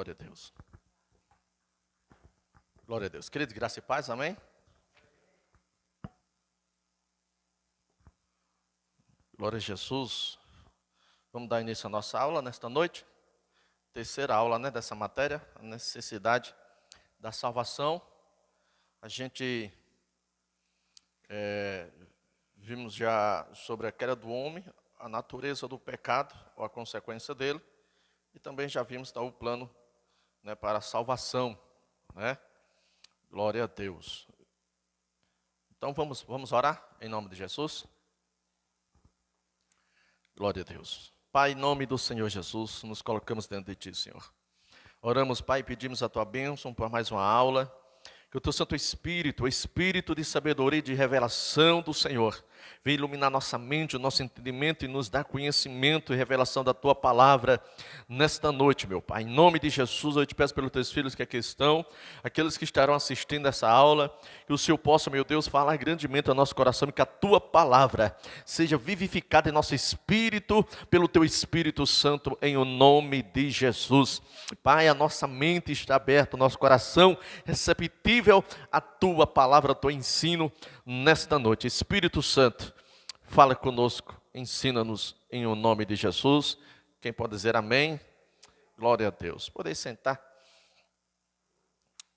Glória a Deus. Glória a Deus. Queridos, graça e paz, amém? Glória a Jesus. Vamos dar início à nossa aula nesta noite. Terceira aula, dessa matéria, a necessidade da salvação. A gente vimos já sobre a queda do homem, a natureza do pecado, ou a consequência dele. E também já vimos o plano para a salvação, Glória a Deus. Então vamos orar em nome de Jesus. Glória a Deus. Pai, em nome do Senhor Jesus, nos colocamos dentro de Ti, Senhor. Oramos, Pai, e pedimos a Tua bênção por mais uma aula. Que o Teu Santo Espírito, o Espírito de sabedoria e de revelação do Senhor, venha iluminar nossa mente, o nosso entendimento e nos dar conhecimento e revelação da Tua palavra nesta noite, meu Pai. Em nome de Jesus, eu te peço pelos Teus filhos que aqui estão, aqueles que estarão assistindo essa aula, que o Senhor possa, meu Deus, falar grandemente ao nosso coração e que a Tua palavra seja vivificada em nosso espírito, pelo Teu Espírito Santo, em o nome de Jesus. Pai, a nossa mente está aberta, o nosso coração receptivo a Tua palavra, o Teu ensino nesta noite. Espírito Santo, fala conosco, ensina-nos em o nome de Jesus. Quem pode dizer amém? Glória a Deus. Podem sentar.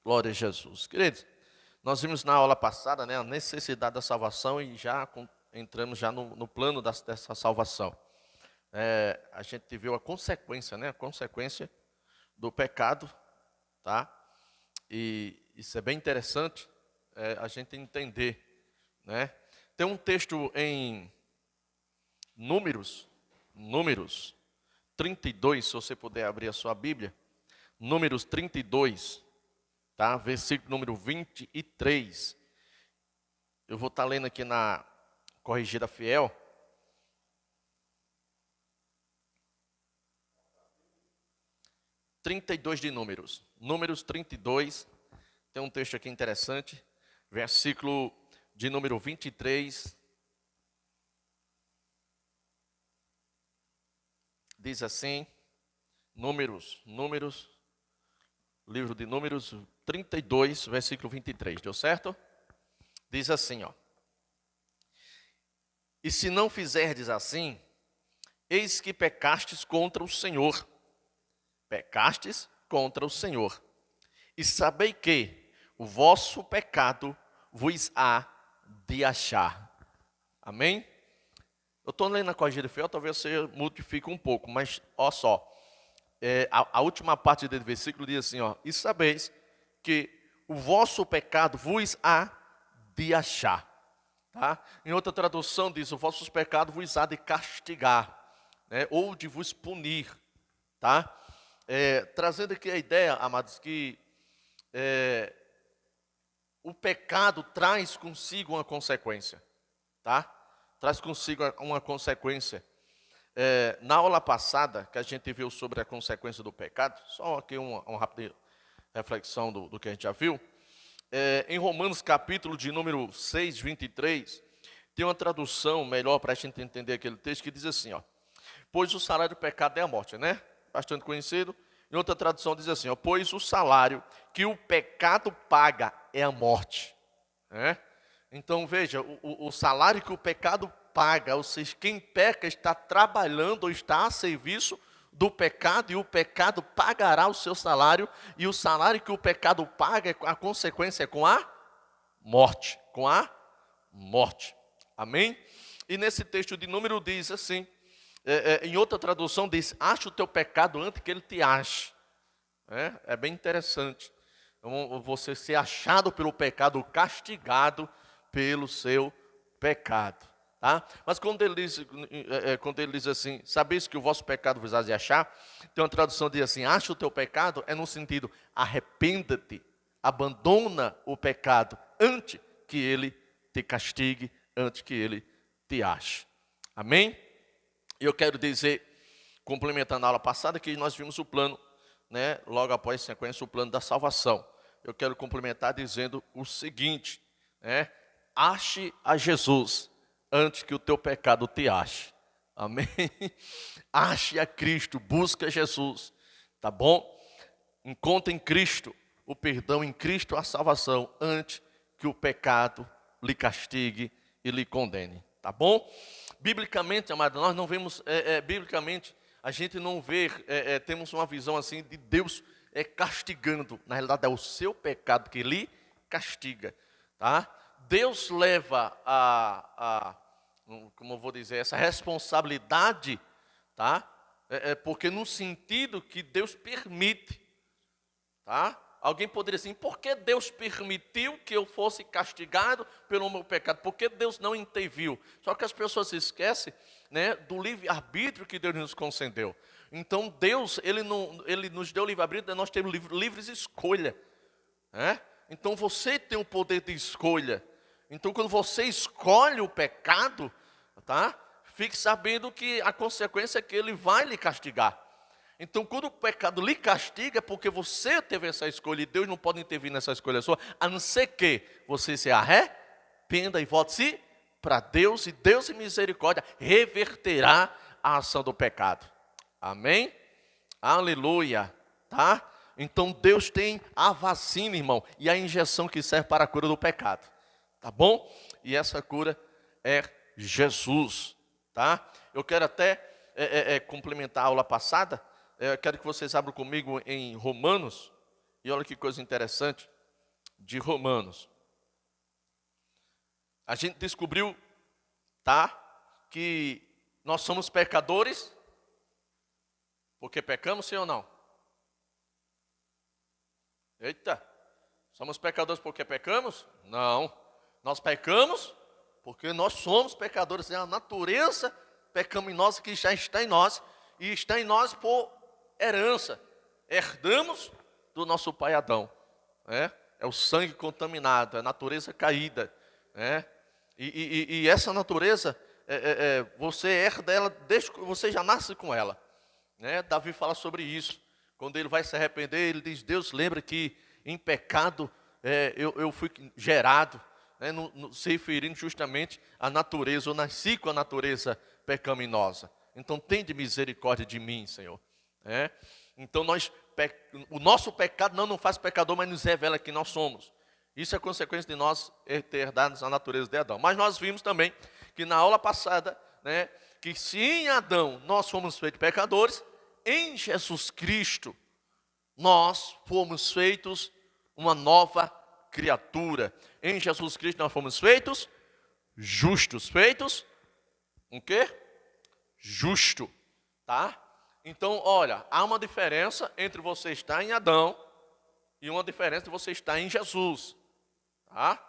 Glória a Jesus. Queridos, nós vimos na aula passada a necessidade da salvação e já entramos já no plano dessa salvação. A gente viu a consequência, a consequência do pecado, tá? E isso é bem interessante a gente entender, Tem um texto em Números 32, se você puder abrir a sua Bíblia, Números 32, tá? Versículo número 23. Eu vou estar lendo aqui na Corrigida Fiel. De Números 32, tem um texto aqui interessante, versículo de número 23, diz assim, livro de Números 32, versículo 23, deu certo? Diz assim, e se não fizerdes assim, eis que pecastes contra o Senhor, e sabei que o vosso pecado vos há de achar. Amém? Eu estou lendo a Corrigida Fiel, talvez você modifique um pouco, mas olha só. A última parte do versículo diz assim, e sabeis que o vosso pecado vos há de achar. Tá? Em outra tradução diz, o vosso pecado vos há de castigar, ou de vos punir. Tá? Trazendo aqui a ideia, amados, que o pecado traz consigo uma consequência, tá? Traz consigo uma consequência. Na aula passada, que a gente viu sobre a consequência do pecado, só aqui uma rápida reflexão do que a gente já viu, em Romanos capítulo de número 6, 23, tem uma tradução melhor para a gente entender aquele texto, que diz assim, pois o salário do pecado é a morte, Bastante conhecido. Em outra tradução diz assim, pois o salário que o pecado paga é a morte. Então veja, o salário que o pecado paga, ou seja, quem peca está trabalhando ou está a serviço do pecado, e o pecado pagará o seu salário, e o salário que o pecado paga, a consequência é com a morte, amém? E nesse texto de Número diz assim, em outra tradução diz, acha o teu pecado antes que ele te ache. É bem interessante. Então, você ser achado pelo pecado, castigado pelo seu pecado. Tá? Mas quando ele diz assim, sabeis que o vosso pecado vos há de achar, tem uma tradução que diz assim, acha o teu pecado, é no sentido, arrependa-te, abandona o pecado, antes que ele te castigue, antes que ele te ache. Amém? E eu quero dizer, complementando a aula passada, que nós vimos o plano, logo após a sequência, o plano da salvação. Eu quero complementar dizendo o seguinte, ache a Jesus antes que o teu pecado te ache. Amém? Ache a Cristo, busca Jesus, tá bom? Encontre em Cristo o perdão, em Cristo a salvação, antes que o pecado lhe castigue e lhe condene. Tá bom? Biblicamente, amado, nós não vemos, biblicamente, a gente não vê, temos uma visão assim de Deus castigando. Na realidade, é o seu pecado que lhe castiga. Tá? Deus leva como eu vou dizer, essa responsabilidade, tá? Porque no sentido que Deus permite, tá? Alguém poderia dizer assim, por que Deus permitiu que eu fosse castigado pelo meu pecado? Por que Deus não interviu? Só que as pessoas se esquecem, né, do livre-arbítrio que Deus nos concedeu. Então Deus, Ele nos deu livre-arbítrio, nós temos livres escolha. Né? Então você tem o poder de escolha. Então quando você escolhe o pecado, tá? Fique sabendo que a consequência é que Ele vai lhe castigar. Então, quando o pecado lhe castiga, é porque você teve essa escolha e Deus não pode intervir nessa escolha sua, a não ser que você se arrependa e volte-se para Deus, e Deus, em misericórdia, reverterá a ação do pecado. Amém? Aleluia. Tá? Então, Deus tem a vacina, irmão, e a injeção que serve para a cura do pecado. Tá bom? E essa cura é Jesus. Tá? Eu quero até complementar a aula passada. Eu quero que vocês abram comigo em Romanos, e olha que coisa interessante de Romanos. A gente descobriu, tá, que nós somos pecadores, porque pecamos, sim ou não? Eita, somos pecadores porque pecamos? Não, nós pecamos porque nós somos pecadores, é a natureza pecaminosa que já está em nós, e está em nós por herança, herdamos do nosso pai Adão, né? É o sangue contaminado, é a natureza caída, né? E essa natureza, você herda ela, desde que você já nasce com ela, né? Davi fala sobre isso, quando ele vai se arrepender, ele diz, Deus lembra que em pecado eu fui gerado, né? Se referindo justamente à natureza, eu nasci com a natureza pecaminosa, então tende misericórdia de mim, Senhor. Então o nosso pecado não nos faz pecador, mas nos revela quem nós somos. Isso é consequência de nós ter herdado a natureza de Adão. Mas nós vimos também que na aula passada, né, que se em Adão nós fomos feitos pecadores, em Jesus Cristo nós fomos feitos uma nova criatura. Em Jesus Cristo nós fomos feitos justos. Feitos o quê? Justo, tá? Então, olha, há uma diferença entre você estar em Adão e uma diferença de você estar em Jesus. Tá?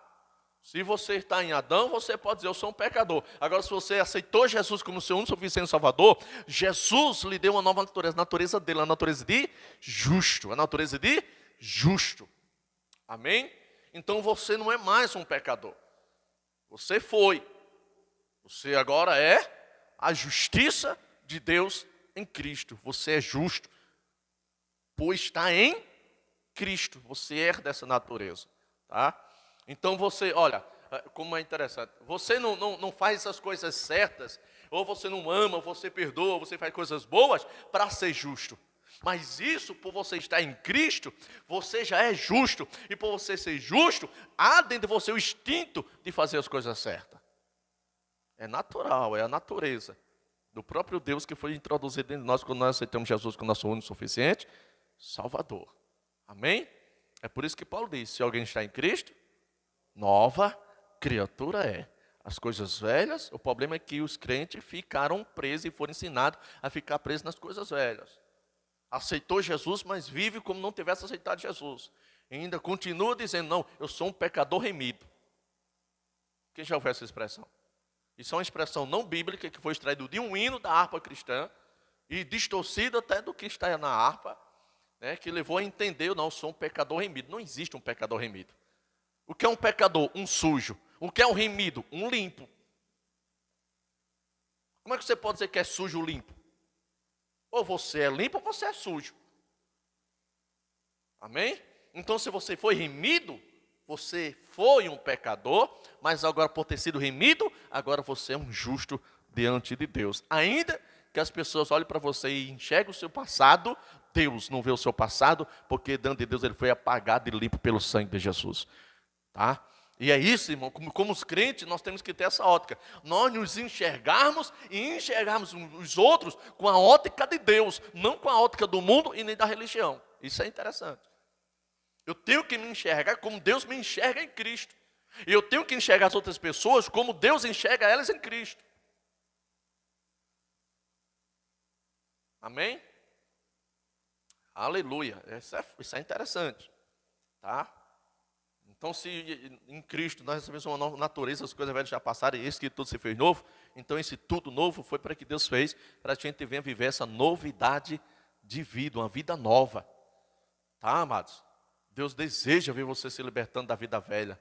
Se você está em Adão, você pode dizer, eu sou um pecador. Agora, se você aceitou Jesus como seu único suficiente Salvador, Jesus lhe deu uma nova natureza. A natureza dele é a natureza de justo. A natureza de justo. Amém? Então, você não é mais um pecador. Você foi. Você agora é a justiça de Deus em Cristo. Você é justo, pois está em Cristo. Você herda essa natureza, tá? Então você, olha, como é interessante. Você não faz essas coisas certas, ou você não ama, ou você perdoa, ou você faz coisas boas para ser justo. Mas isso, por você estar em Cristo, você já é justo. E por você ser justo, há dentro de você o instinto de fazer as coisas certas. É natural, é a natureza do próprio Deus que foi introduzido dentro de nós quando nós aceitamos Jesus como nosso único suficiente Salvador. Amém? É por isso que Paulo diz, se alguém está em Cristo, nova criatura é. As coisas velhas, o problema é que os crentes ficaram presos e foram ensinados a ficar presos nas coisas velhas. Aceitou Jesus, mas vive como não tivesse aceitado Jesus. E ainda continua dizendo, não, eu sou um pecador remido. Quem já ouviu essa expressão? Isso é uma expressão não bíblica que foi extraída de um hino da harpa cristã e distorcida até do que está na harpa, né, que levou a entender, não, eu sou um pecador remido. Não existe um pecador remido. O que é um pecador? Um sujo. O que é um remido? Um limpo. Como é que você pode dizer que é sujo ou limpo? Ou você é limpo ou você é sujo. Amém? Então, se você foi remido, você foi um pecador, mas agora por ter sido remido, agora você é um justo diante de Deus. Ainda que as pessoas olhem para você e enxerguem o seu passado, Deus não vê o seu passado, porque diante de Deus ele foi apagado e limpo pelo sangue de Jesus. Tá? E é isso, irmão, como os crentes, nós temos que ter essa ótica. Nós nos enxergarmos e enxergarmos os outros com a ótica de Deus, não com a ótica do mundo e nem da religião. Isso é interessante. Eu tenho que me enxergar como Deus me enxerga em Cristo. E eu tenho que enxergar as outras pessoas como Deus enxerga elas em Cristo. Amém? Aleluia. Isso é interessante. Tá? Então, se em Cristo nós recebemos uma nova natureza, as coisas velhas já passaram, e eis que tudo se fez novo, então esse tudo novo foi para que Deus fez, para que a gente venha viver essa novidade de vida, uma vida nova. Tá, amados? Deus deseja ver você se libertando da vida velha.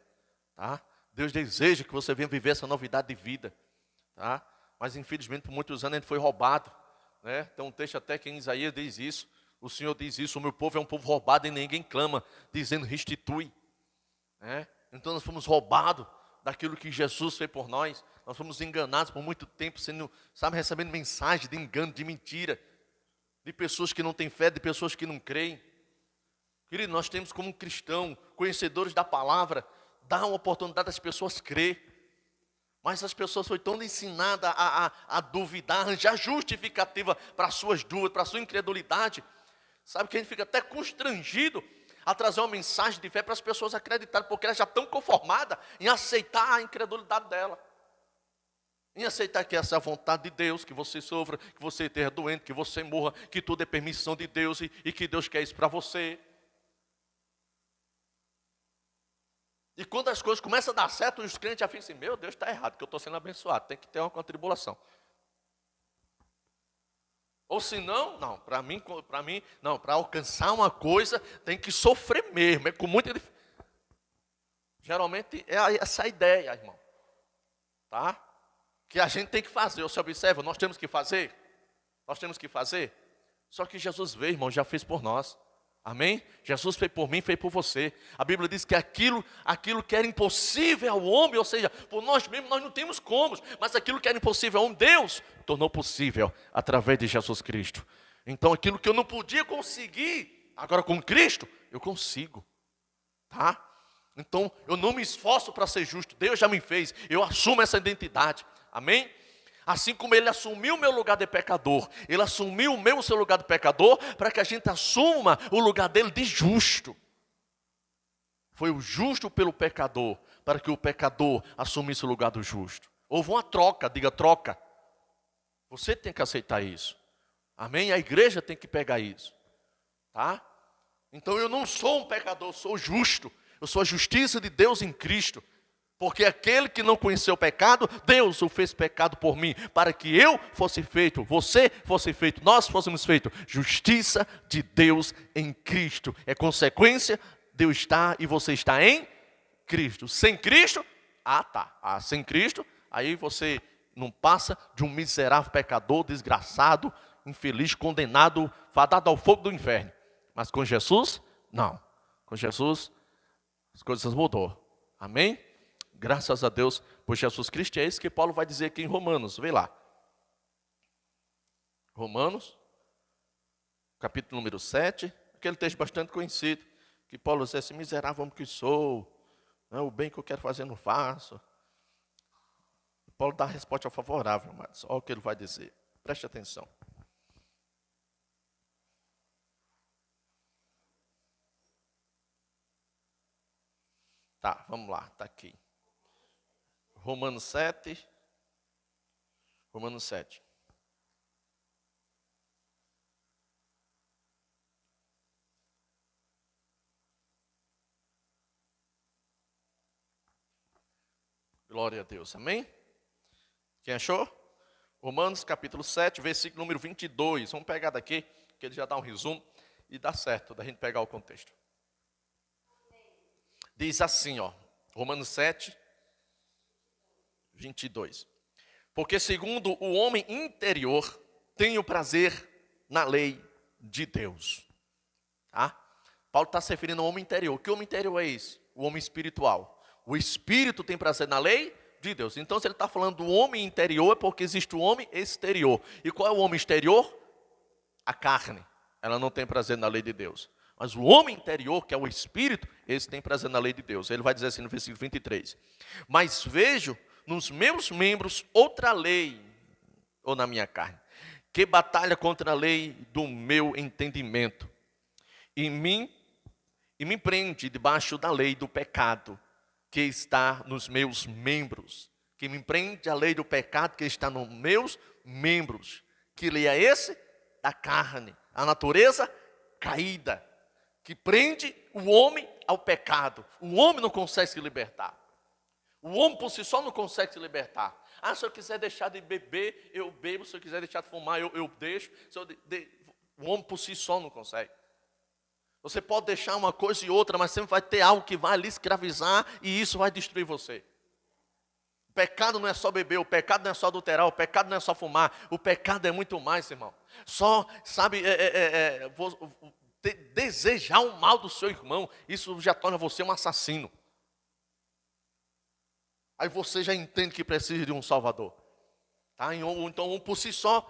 Tá? Deus deseja que você venha viver essa novidade de vida. Tá? Mas infelizmente por muitos anos ele foi roubado. Né? Tem um texto até que em Isaías diz isso. O Senhor diz isso: o meu povo é um povo roubado e ninguém clama, dizendo restitui. Então nós fomos roubados daquilo que Jesus fez por nós. Nós fomos enganados por muito tempo, recebendo mensagem de engano, de mentira, de pessoas que não têm fé, de pessoas que não creem. Querido, nós temos como cristão, conhecedores da palavra, dar uma oportunidade das pessoas crer. Mas as pessoas foram tão ensinadas a duvidar, a arranjar justificativa para as suas dúvidas, para a sua incredulidade. Sabe que a gente fica até constrangido a trazer uma mensagem de fé para as pessoas acreditarem, porque elas já estão conformadas em aceitar a incredulidade dela. Em aceitar que essa é a vontade de Deus, que você sofra, que você esteja doente, que você morra, que tudo é permissão de Deus e que Deus quer isso para você. E quando as coisas começam a dar certo, os crentes já ficam assim: meu Deus, está errado, que eu estou sendo abençoado, tem que ter uma contribulação. Ou se não, para mim, não, para alcançar uma coisa, tem que sofrer mesmo, é com muita dificuldade. Geralmente é essa a ideia, irmão. Tá? Que a gente tem que fazer, você observa, nós temos que fazer. Só que Jesus veio, irmão, já fez por nós. Amém? Jesus fez por mim, fez por você. A Bíblia diz que aquilo que era impossível ao homem, ou seja, por nós mesmos nós não temos como, mas aquilo que era impossível ao homem, Deus tornou possível através de Jesus Cristo. Então aquilo que eu não podia conseguir, agora com Cristo, eu consigo. Tá? Então eu não me esforço para ser justo, Deus já me fez, eu assumo essa identidade. Amém? Assim como ele assumiu o meu lugar de pecador, ele assumiu o seu lugar de pecador, para que a gente assuma o lugar dele de justo. Foi o justo pelo pecador, para que o pecador assumisse o lugar do justo. Houve uma troca, diga troca. Você tem que aceitar isso. Amém? A igreja tem que pegar isso. Tá? Então eu não sou um pecador, eu sou justo. Eu sou a justiça de Deus em Cristo. Porque aquele que não conheceu o pecado, Deus o fez pecado por mim, para que eu fosse feito, você fosse feito, nós fôssemos feitos, justiça de Deus em Cristo. É consequência de eu estar e você estar em Cristo. Sem Cristo, sem Cristo, aí você não passa de um miserável pecador, desgraçado, infeliz, condenado, fadado ao fogo do inferno. Mas com Jesus, não. Com Jesus, as coisas mudou. Amém? Graças a Deus por Jesus Cristo. É isso que Paulo vai dizer aqui em Romanos. Vê lá. Romanos, capítulo número 7. Aquele texto bastante conhecido. Que Paulo diz assim: miserável homem que sou. O bem que eu quero fazer não faço. Paulo dá a resposta favorável, mas olha o que ele vai dizer. Preste atenção. Tá, vamos lá, está aqui. Romanos 7. Glória a Deus, amém? Quem achou? Romanos capítulo 7, versículo número 22. Vamos pegar daqui, que ele já dá um resumo e dá certo da gente pegar o contexto. Diz assim, Romanos 7, 22. Porque segundo o homem interior, tenho prazer na lei de Deus. Tá? Paulo está se referindo ao homem interior. Que homem interior é esse? O homem espiritual. O espírito tem prazer na lei de Deus. Então, se ele está falando do homem interior, é porque existe o homem exterior. E qual é o homem exterior? A carne. ela não tem prazer na lei de Deus. Mas o homem interior, que é o espírito, esse tem prazer na lei de Deus. Ele vai dizer assim no versículo 23. Mas vejo nos meus membros outra lei, ou na minha carne, que batalha contra a lei do meu entendimento. E me prende debaixo da lei do pecado, que está nos meus membros. Que me prende a lei do pecado que está nos meus membros. Que lei é esse? Da carne. A natureza caída. Que prende o homem ao pecado. O homem não consegue se libertar. O homem por si só não consegue se libertar. Ah, se eu quiser deixar de beber, eu bebo. Se eu quiser deixar de fumar, eu deixo. O homem por si só não consegue. Você pode deixar uma coisa e outra, mas sempre vai ter algo que vai lhe escravizar e isso vai destruir você. O pecado não é só beber, o pecado não é só adulterar, o pecado não é só fumar, o pecado é muito mais, irmão. Só, sabe, desejar o mal do seu irmão, isso já torna você um assassino. Aí você já entende que precisa de um salvador. Tá? Então, por si só,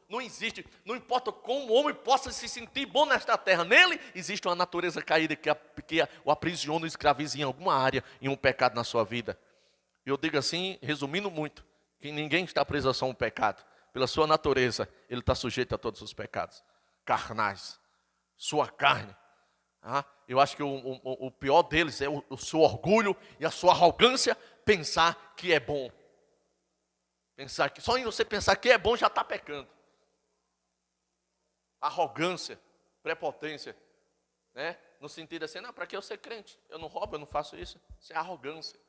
não existe. Não importa como o homem possa se sentir bom nesta terra. Nele existe uma natureza caída que o aprisiona e escraviza em alguma área, em um pecado na sua vida. Eu digo assim, resumindo muito, que ninguém está preso a só um pecado. Pela sua natureza, ele está sujeito a todos os pecados carnais. Sua carne. Eu acho que o pior deles é o seu orgulho e a sua arrogância, pensar que é bom. Só em você pensar que é bom já está pecando. Arrogância, prepotência, né? No sentido assim, não, para que eu ser crente? Eu não roubo, eu não faço isso. Isso é arrogância.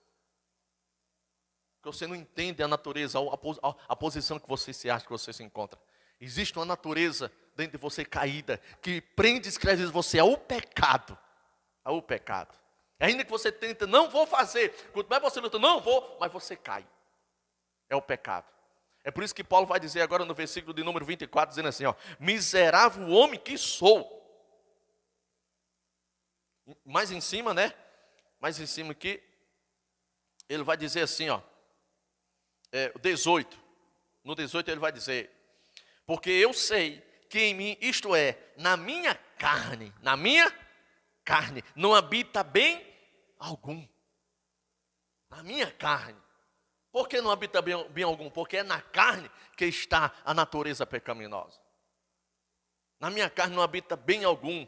Porque você não entende a natureza, a posição que você se acha que você se encontra. Existe uma natureza dentro de você caída, que prende e escreve você ao pecado. Ao pecado. E ainda que você tenta, não vou fazer. Quanto mais você luta, não vou, mas você cai. É o pecado. É por isso que Paulo vai dizer agora no versículo de número 24, dizendo assim, ó, miserável homem que sou. Mais em cima, né? Mais em cima aqui, ele vai dizer assim, ó, 18. No 18 ele vai dizer, porque eu sei que em mim, isto é, na minha carne, não habita bem algum. Na minha carne. Por que não habita bem algum? Porque é na carne que está a natureza pecaminosa. Na minha carne não habita bem algum.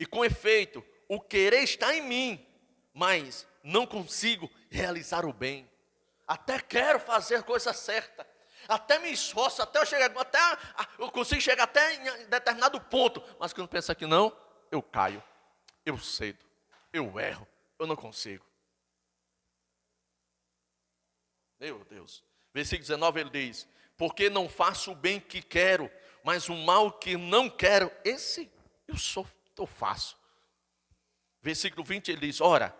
E com efeito, o querer está em mim, mas não consigo realizar o bem. Até quero fazer a coisa certa. Até me esforço, até eu consigo chegar até em determinado ponto. Mas quando pensa que não, eu caio, eu cedo, eu erro, eu não consigo. Meu Deus. Versículo 19 ele diz, porque não faço o bem que quero, mas o mal que não quero, esse eu faço. Versículo 20 ele diz, ora,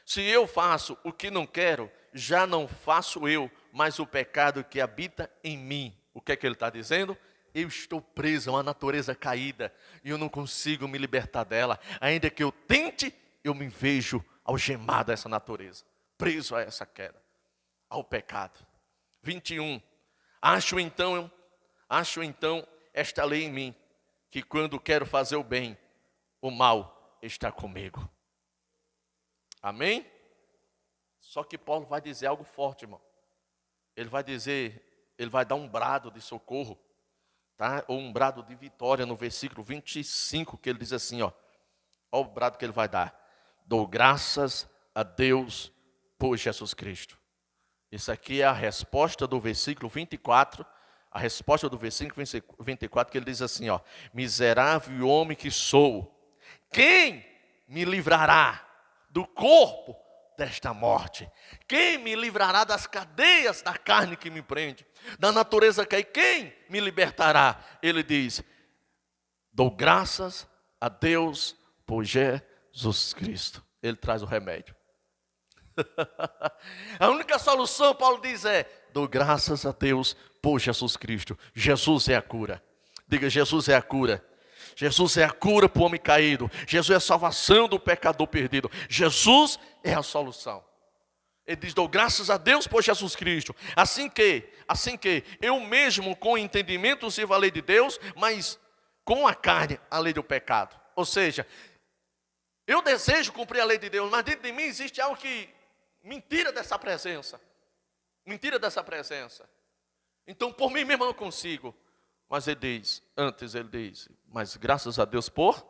se eu faço o que não quero, já não faço eu, mas o pecado que habita em mim. O que é que ele está dizendo? Eu estou preso a uma natureza caída e eu não consigo me libertar dela. Ainda que eu tente, eu me vejo algemado a essa natureza, preso a essa queda, ao pecado. 21. Acho então esta lei em mim, que quando quero fazer o bem, o mal está comigo. Amém? Só que Paulo vai dizer algo forte, irmão. Ele vai dar um brado de socorro, tá? Ou um brado de vitória no versículo 25, que ele diz assim, ó. Olha o brado que ele vai dar. Dou graças a Deus por Jesus Cristo. Isso aqui é a resposta do versículo 24, a resposta do versículo 24, que ele diz assim, ó. Miserável homem que sou, quem me livrará do corpo desta morte? Quem me livrará das cadeias da carne que me prende? Da natureza caída, quem me libertará? Ele diz, dou graças a Deus por Jesus Cristo. Ele traz o remédio. A única solução, Paulo diz, dou graças a Deus por Jesus Cristo. Jesus é a cura. Diga, Jesus é a cura. Jesus é a cura para o homem caído. Jesus é a salvação do pecador perdido. Jesus é a solução. Ele diz, dou graças a Deus por Jesus Cristo. Assim que eu mesmo com entendimento sirvo a lei de Deus, mas com a carne a lei do pecado. Ou seja, eu desejo cumprir a lei de Deus, mas dentro de mim existe algo que me tira dessa presença. Me tira dessa presença. Então, por mim mesmo eu não consigo. Mas ele diz, mas graças a Deus por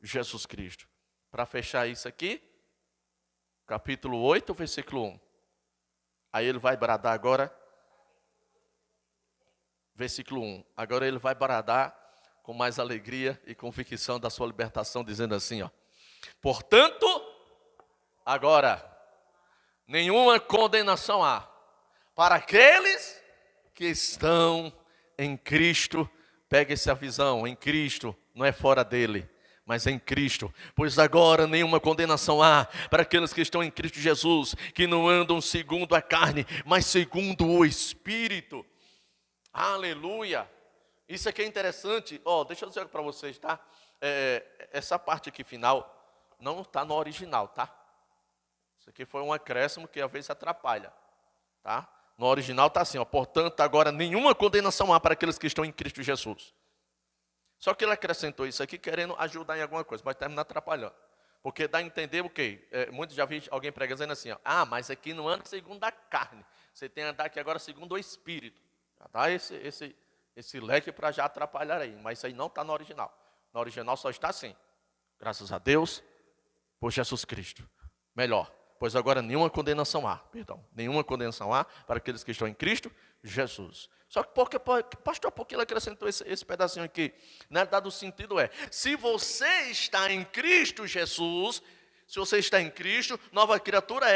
Jesus Cristo. Para fechar isso aqui, capítulo 8, versículo 1. Aí ele vai bradar agora, versículo 1. Agora ele vai bradar com mais alegria e convicção da sua libertação, dizendo assim, ó. Portanto, agora, nenhuma condenação há para aqueles que estão em Cristo. Pega essa visão, em Cristo, não é fora dele, mas em Cristo. Pois agora nenhuma condenação há para aqueles que estão em Cristo Jesus, que não andam segundo a carne, mas segundo o Espírito. Aleluia! Isso aqui é interessante. Deixa eu dizer para vocês, tá? Essa parte aqui final não está no original, tá? Isso aqui foi um acréscimo que às vezes atrapalha, tá? No original está assim, portanto, agora nenhuma condenação há para aqueles que estão em Cristo Jesus. Só que ele acrescentou isso aqui querendo ajudar em alguma coisa, mas termina atrapalhando. Porque dá a entender o quê? Muitos já vi alguém pregando dizendo assim, mas aqui não anda segundo a carne. Você tem que andar aqui agora segundo o Espírito. Já dá esse leque para já atrapalhar aí, mas isso aí não está no original. No original só está assim, graças a Deus, por Jesus Cristo. Melhor, pois agora nenhuma condenação há para aqueles que estão em Cristo Jesus. Só que, pastor, por que ele acrescentou esse pedacinho aqui? Na verdade, o sentido se você está em Cristo Jesus, se você está em Cristo, nova criatura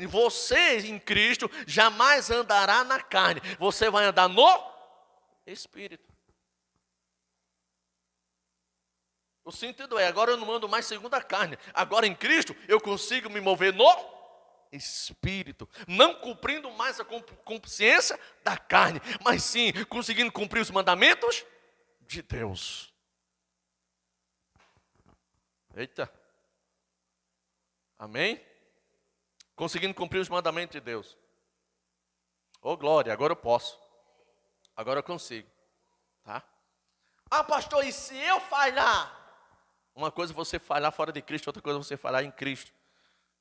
você em Cristo jamais andará na carne, você vai andar no Espírito. O sentido agora eu não ando mais segundo a carne. Agora em Cristo eu consigo me mover no Espírito. Não cumprindo mais a consciência da carne, mas sim conseguindo cumprir os mandamentos de Deus. Eita. Amém? Conseguindo cumprir os mandamentos de Deus. Glória, agora eu posso. Agora eu consigo. Tá? Pastor, e se eu falhar? Uma coisa é você falhar fora de Cristo, outra coisa é você falhar em Cristo.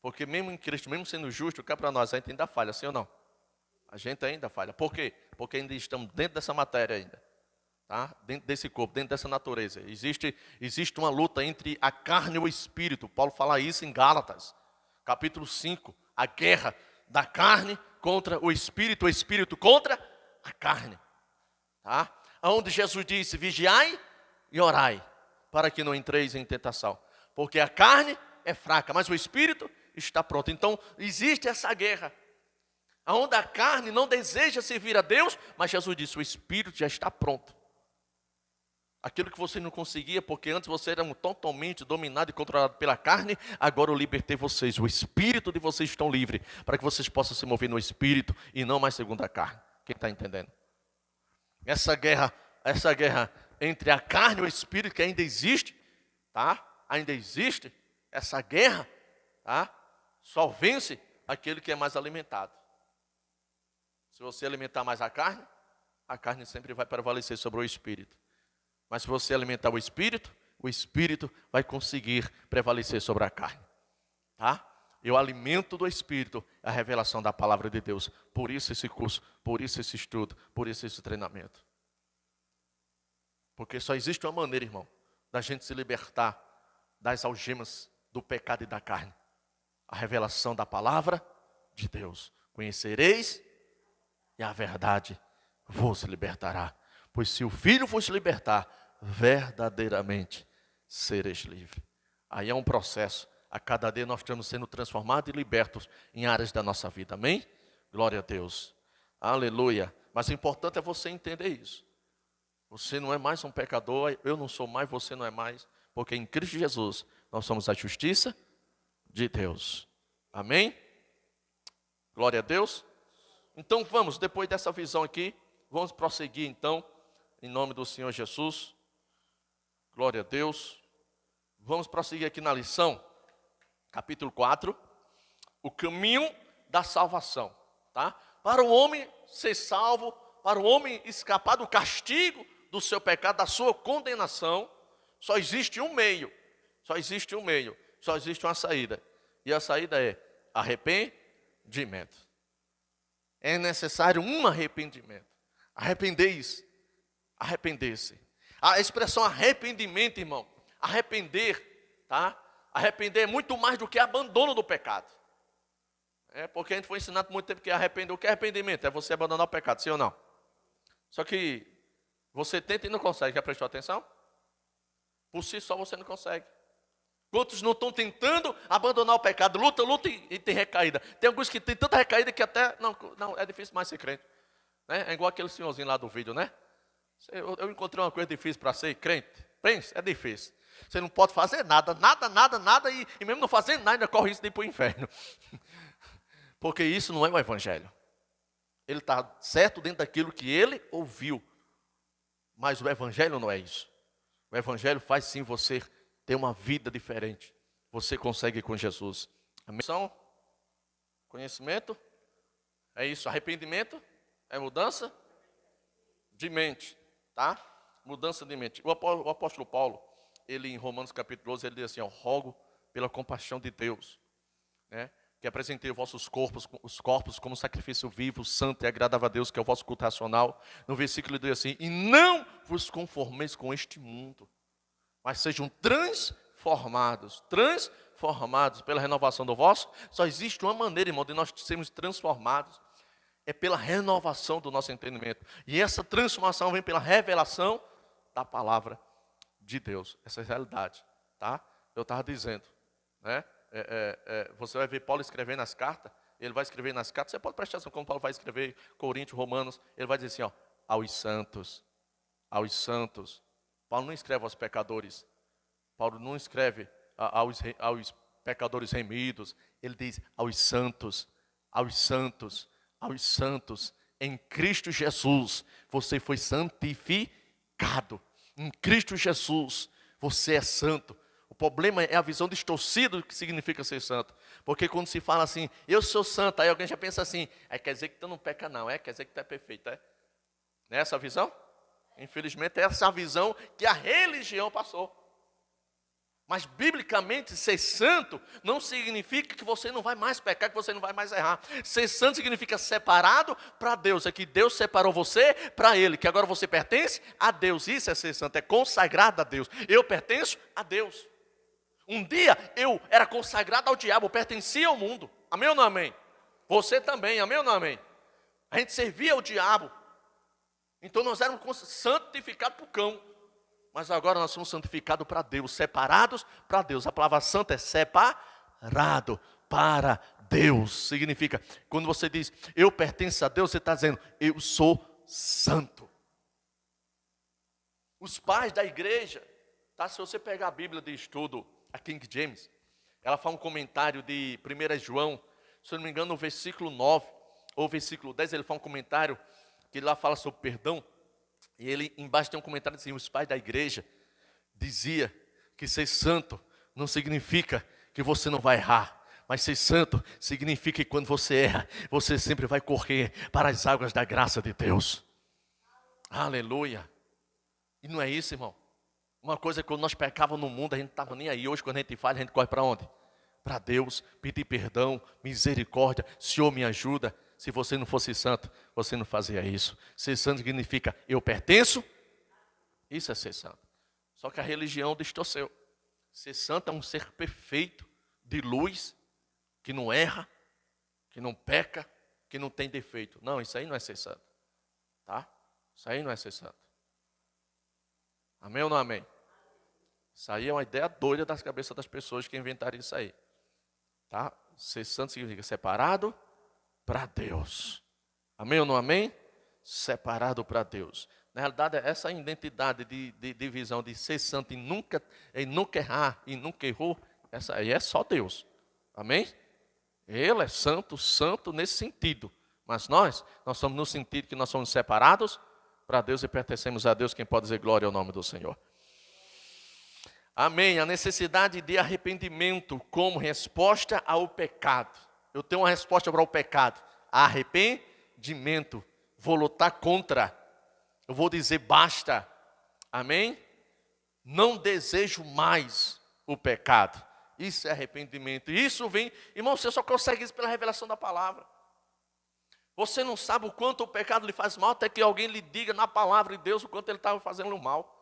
Porque mesmo em Cristo, mesmo sendo justo, cá para nós, a gente ainda falha, sim ou não? A gente ainda falha. Por quê? Porque ainda estamos dentro dessa matéria ainda. Tá? Dentro desse corpo, dentro dessa natureza. Existe uma luta entre a carne e o Espírito. Paulo fala isso em Gálatas, capítulo 5. A guerra da carne contra o Espírito contra a carne. Tá? Onde Jesus disse, vigiai e orai, para que não entreis em tentação. Porque a carne é fraca, mas o Espírito está pronto. Então, existe essa guerra. Onde a carne não deseja servir a Deus, mas Jesus disse, o Espírito já está pronto. Aquilo que você não conseguia, porque antes você era totalmente dominado e controlado pela carne, agora eu libertei vocês. O Espírito de vocês estão livre, para que vocês possam se mover no Espírito e não mais segundo a carne. Quem está entendendo? Essa guerra entre a carne e o Espírito que ainda existe, tá? Ainda existe essa guerra, tá? Só vence aquele que é mais alimentado. Se você alimentar mais a carne sempre vai prevalecer sobre o Espírito. Mas se você alimentar o Espírito vai conseguir prevalecer sobre a carne, tá? E o alimento do Espírito é a revelação da palavra de Deus. Por isso esse curso, por isso esse estudo, por isso esse treinamento. Porque só existe uma maneira, irmão, da gente se libertar das algemas do pecado e da carne. A revelação da palavra de Deus. Conhecereis e a verdade vos libertará. Pois se o Filho vos libertar, verdadeiramente sereis livres. Aí é um processo. A cada dia nós estamos sendo transformados e libertos em áreas da nossa vida. Amém? Glória a Deus. Aleluia. Mas o importante é você entender isso. Você não é mais um pecador, eu não sou mais, você não é mais. Porque em Cristo Jesus nós somos a justiça de Deus. Amém? Glória a Deus. Então vamos, depois dessa visão aqui, vamos prosseguir então, em nome do Senhor Jesus. Glória a Deus. Vamos prosseguir aqui na lição, capítulo 4, o caminho da salvação, tá? Para o homem ser salvo, para o homem escapar do castigo do seu pecado, da sua condenação, só existe um meio, só existe uma saída. E a saída é arrependimento. É necessário um arrependimento. Arrepender-se. A expressão arrependimento, irmão, arrepender, tá? Arrepender é muito mais do que abandono do pecado. É porque a gente foi ensinado por muito tempo que arrepender. O que é arrependimento? É você abandonar o pecado, sim ou não? Só que você tenta e não consegue. Já prestou atenção? Por si só você não consegue. Quantos não estão tentando abandonar o pecado? Luta e tem recaída. Tem alguns que tem tanta recaída que até... Não, é difícil mais ser crente. Né? É igual aquele senhorzinho lá do vídeo, né? Eu encontrei uma coisa difícil para ser crente. Pense, é difícil. Você não pode fazer nada, e mesmo não fazendo nada, ainda corre risco de ir para o inferno. Porque isso não é o evangelho. Ele está certo dentro daquilo que ele ouviu. Mas o evangelho não é isso. O evangelho faz sim você ter uma vida diferente. Você consegue com Jesus. A missão, conhecimento, é isso. Arrependimento, é mudança de mente, tá? Mudança de mente. O apóstolo Paulo, ele em Romanos capítulo 12, ele diz assim, ó, rogo pela compaixão de Deus, né? Que apresentei os corpos como sacrifício vivo, santo e agradável a Deus, que é o vosso culto racional. No versículo ele diz assim, e não vos conformeis com este mundo, mas sejam transformados pela renovação do vosso. Só existe uma maneira, irmão, de nós sermos transformados, é pela renovação do nosso entendimento. E essa transformação vem pela revelação da palavra de Deus. Essa é a realidade, tá? Eu estava dizendo, né? Você vai ver Paulo escrevendo nas cartas. Ele vai escrever nas cartas. Você pode prestar atenção como Paulo vai escrever Coríntios, Romanos. Ele vai dizer assim, ó, aos santos. Paulo não escreve aos pecadores. Paulo não escreve aos pecadores remidos. Ele diz aos santos. Em Cristo Jesus você foi santificado. Em Cristo Jesus você é santo. O problema é a visão distorcida do que significa ser santo. Porque quando se fala assim, eu sou santo, aí alguém já pensa assim, quer dizer que tu não peca não, quer dizer que tu é perfeito, é? Não é essa a visão? Infelizmente é essa a visão que a religião passou. Mas biblicamente ser santo não significa que você não vai mais pecar, que você não vai mais errar. Ser santo significa separado para Deus. É que Deus separou você para Ele, que agora você pertence a Deus. Isso é ser santo, é consagrado a Deus. Eu pertenço a Deus. Um dia eu era consagrado ao diabo, eu pertencia ao mundo. Amém ou não amém? Você também, amém ou não amém? A gente servia ao diabo. Então nós éramos santificados para o cão. Mas agora nós somos santificados para Deus, separados para Deus. A palavra santo é separado para Deus. Significa, quando você diz, eu pertenço a Deus, você está dizendo, eu sou santo. Os pais da igreja, tá? Se você pegar a Bíblia de estudo, a King James, ela faz um comentário de 1 João, se eu não me engano, no versículo 9, ou versículo 10, ele faz um comentário, que lá fala sobre perdão, e ele embaixo tem um comentário assim, os pais da igreja dizia que ser santo não significa que você não vai errar, mas ser santo significa que quando você erra, você sempre vai correr para as águas da graça de Deus. Aleluia. E não é isso, irmão? Uma coisa é quando nós pecávamos no mundo, a gente não estava nem aí. Hoje, quando a gente falha, a gente corre para onde? Para Deus, pedir perdão, misericórdia. Senhor, me ajuda. Se você não fosse santo, você não fazia isso. Ser santo significa, eu pertenço. Isso é ser santo. Só que a religião distorceu. Ser santo é um ser perfeito, de luz, que não erra, que não peca, que não tem defeito. Não, isso aí não é ser santo. Tá? Isso aí não é ser santo. Amém ou não amém? Isso aí é uma ideia doida das cabeças das pessoas que inventaram isso aí. Tá? Ser santo significa separado para Deus. Amém ou não amém? Separado para Deus. Na realidade, essa identidade de visão de ser santo e nunca errar e nunca errou, essa aí é só Deus. Amém? Ele é santo nesse sentido. Mas nós somos no sentido que nós somos separados para Deus e pertencemos a Deus. Quem pode dizer glória ao nome do Senhor? Amém. A necessidade de arrependimento como resposta ao pecado. Eu tenho uma resposta para o pecado. Arrependimento. Vou lutar contra. Eu vou dizer basta. Amém? Não desejo mais o pecado. Isso é arrependimento. Isso vem, irmão, você só consegue isso pela revelação da palavra. Você não sabe o quanto o pecado lhe faz mal, até que alguém lhe diga na palavra de Deus o quanto ele estava fazendo mal.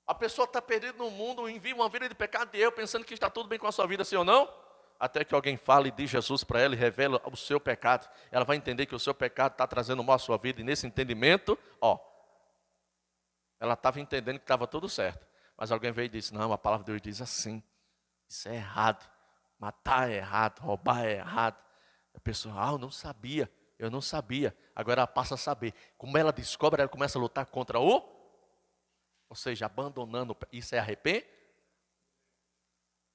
A pessoa está perdida no mundo, envia uma vida de pecado e eu pensando que está tudo bem com a sua vida, sim ou não? Até que alguém fale de Jesus para ela e revela o seu pecado. Ela vai entender que o seu pecado está trazendo mal à sua vida. E nesse entendimento, ela estava entendendo que estava tudo certo. Mas alguém veio e disse, não, a palavra de Deus diz assim. Isso é errado. Matar é errado, roubar é errado. A pessoa, eu não sabia. Agora ela passa a saber. Como ela descobre, ela começa a lutar contra ou seja, abandonando. Isso é arrependimento?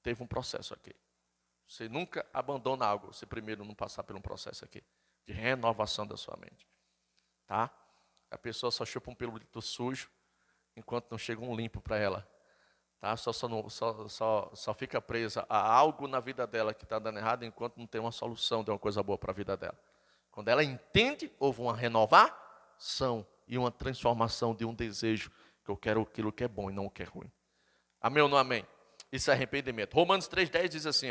Teve um processo aqui. Você nunca abandona algo, se primeiro não passar por um processo aqui, de renovação da sua mente. Tá? A pessoa só chupa um peludito sujo, enquanto não chega um limpo para ela. Tá? Só fica presa a algo na vida dela que está dando errado, enquanto não tem uma solução de uma coisa boa para a vida dela. Quando ela entende, houve uma renovação e uma transformação de um desejo, que eu quero aquilo que é bom e não o que é ruim. Amém ou não amém? Isso é arrependimento. Romanos 3,10 diz assim,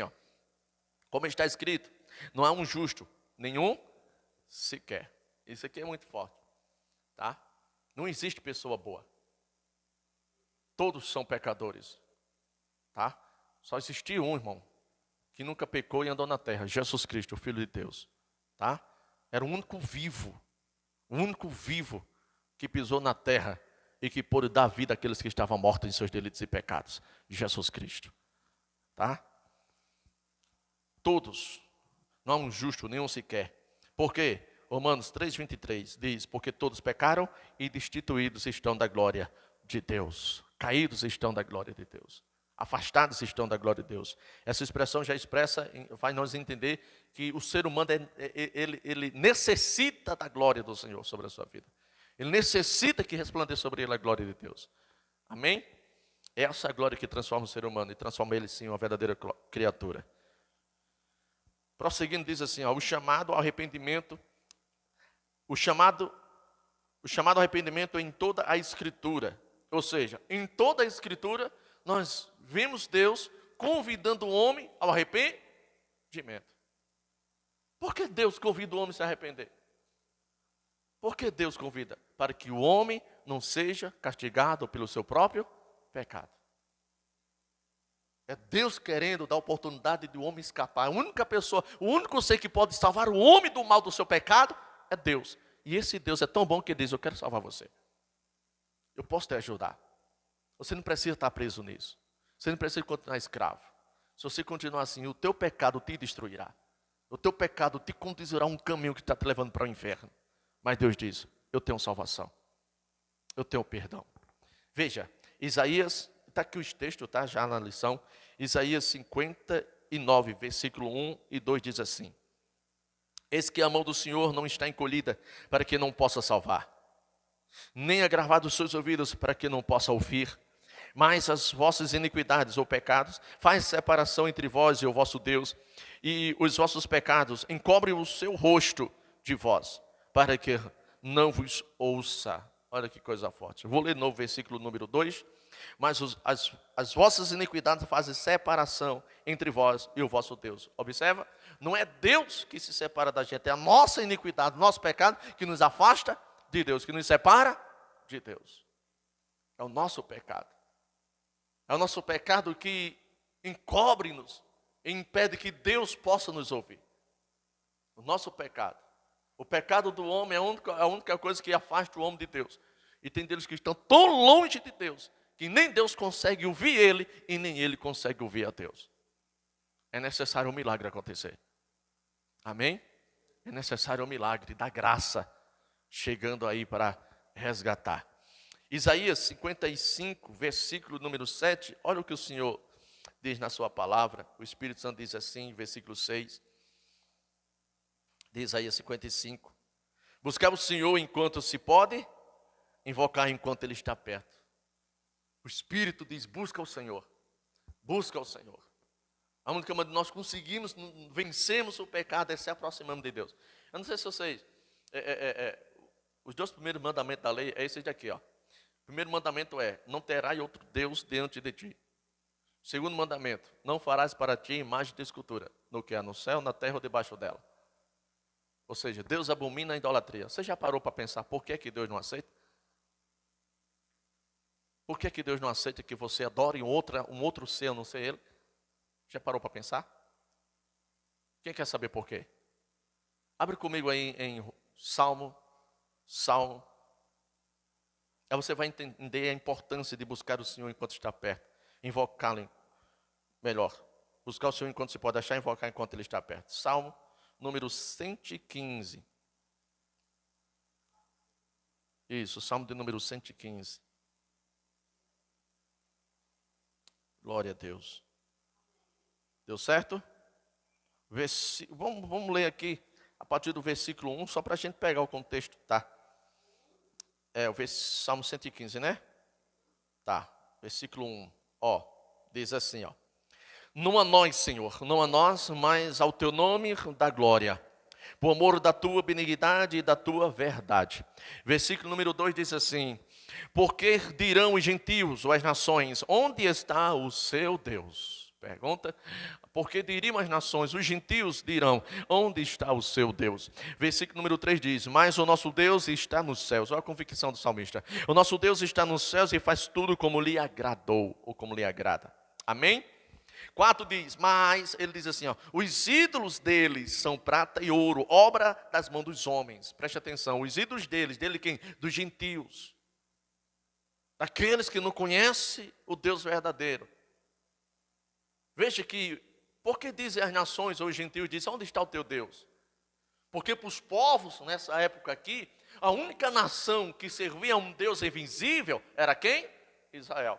como está escrito, não há um justo, nenhum sequer. Isso aqui é muito forte. Tá? Não existe pessoa boa. Todos são pecadores. Tá? Só existiu um, irmão, que nunca pecou e andou na terra. Jesus Cristo, o Filho de Deus. Tá? Era o único vivo que pisou na terra e que pôde dar vida àqueles que estavam mortos em seus delitos e pecados. Jesus Cristo. Tá? Todos. Não há um justo, nenhum sequer. Por quê? Romanos 3,23 diz, porque todos pecaram e destituídos estão da glória de Deus. Caídos estão da glória de Deus. Afastados estão da glória de Deus. Essa expressão já expressa, faz nós entender que o ser humano, ele necessita da glória do Senhor sobre a sua vida. Ele necessita que resplandeça sobre ele a glória de Deus. Amém? Essa é a glória que transforma o ser humano e transforma ele, sim, em uma verdadeira criatura. Prosseguindo, diz assim, o chamado ao arrependimento, o chamado ao arrependimento em toda a Escritura. Ou seja, em toda a Escritura, nós vemos Deus convidando o homem ao arrependimento. Por que Deus convida o homem a se arrepender? Por que Deus convida? Para que o homem não seja castigado pelo seu próprio pecado. É Deus querendo dar oportunidade de o homem escapar. A única pessoa, o único ser que pode salvar o homem do mal do seu pecado é Deus. E esse Deus é tão bom que diz, eu quero salvar você. Eu posso te ajudar. Você não precisa estar preso nisso. Você não precisa continuar escravo. Se você continuar assim, o teu pecado te destruirá. O teu pecado te conduzirá a um caminho que está te levando para o inferno. Mas Deus diz, eu tenho salvação. Eu tenho perdão. Veja, Isaías, está aqui o texto, tá? Já na lição. Isaías 59, versículo 1 e 2 diz assim. Eis que a mão do Senhor não está encolhida para que não possa salvar, nem agravado os seus ouvidos para que não possa ouvir. Mas as vossas iniquidades ou pecados faz separação entre vós e o vosso Deus, e os vossos pecados encobrem o seu rosto de vós, para que não vos ouça. Olha que coisa forte. Vou ler de novo o versículo número 2. Mas as vossas iniquidades fazem separação entre vós e o vosso Deus. Observa, não é Deus que se separa da gente, é a nossa iniquidade, nosso pecado que nos afasta de Deus, que nos separa de Deus. É o nosso pecado. É o nosso pecado que encobre-nos e impede que Deus possa nos ouvir. O nosso pecado. O pecado do homem é a única coisa que afasta o homem de Deus. E tem deles que estão tão longe de Deus, que nem Deus consegue ouvir ele e nem ele consegue ouvir a Deus. É necessário um milagre acontecer. Amém? É necessário um milagre da graça chegando aí para resgatar. Isaías 55, versículo número 7, olha o que o Senhor diz na sua palavra. O Espírito Santo diz assim, versículo 6, de Isaías 55. Buscar o Senhor enquanto se pode, invocar enquanto Ele está perto. O Espírito diz, busca o Senhor. Busca o Senhor. A única maneira de nós conseguimos, vencermos o pecado é se aproximando de Deus. Eu não sei se vocês... Os 2 primeiros mandamentos da lei é esse daqui, ó. O primeiro mandamento é: não terás outro Deus diante de ti. O segundo mandamento: não farás para ti imagem de escultura, no que há no céu, na terra ou debaixo dela. Ou seja, Deus abomina a idolatria. Você já parou para pensar por que Deus não aceita? Por que Deus não aceita que você adore um outro ser, a não ser Ele? Já parou para pensar? Quem quer saber por quê? Abre comigo aí em Salmo. Aí você vai entender a importância de buscar o Senhor enquanto está perto. Invocá-lo melhor. Buscar o Senhor enquanto se pode achar, invocar enquanto Ele está perto. Salmo número 115. Isso, Salmo de número 115. Glória a Deus. Deu certo? Vamos ler aqui a partir do versículo 1, só para a gente pegar o contexto, tá? O Salmo 115, né? Tá, versículo 1. Ó, diz assim, ó. Não a nós, Senhor, não a nós, mas ao teu nome dá glória, por amor da tua benignidade e da tua verdade. Versículo número 2 diz assim: porque dirão os gentios ou as nações, onde está o seu Deus? Pergunta, porque diriam as nações, os gentios dirão, onde está o seu Deus? Versículo número 3 diz, mas o nosso Deus está nos céus. Olha a convicção do salmista. O nosso Deus está nos céus e faz tudo como lhe agradou, ou como lhe agrada. Amém? 4 diz, mas ele diz assim, ó, os ídolos deles são prata e ouro, obra das mãos dos homens. Preste atenção, os ídolos deles, dele quem? Dos gentios. Daqueles que não conhecem o Deus verdadeiro. Veja que, por que dizem as nações ou os gentios, dizem, onde está o teu Deus? Porque para os povos, nessa época aqui, a única nação que servia a um Deus invisível era quem? Israel.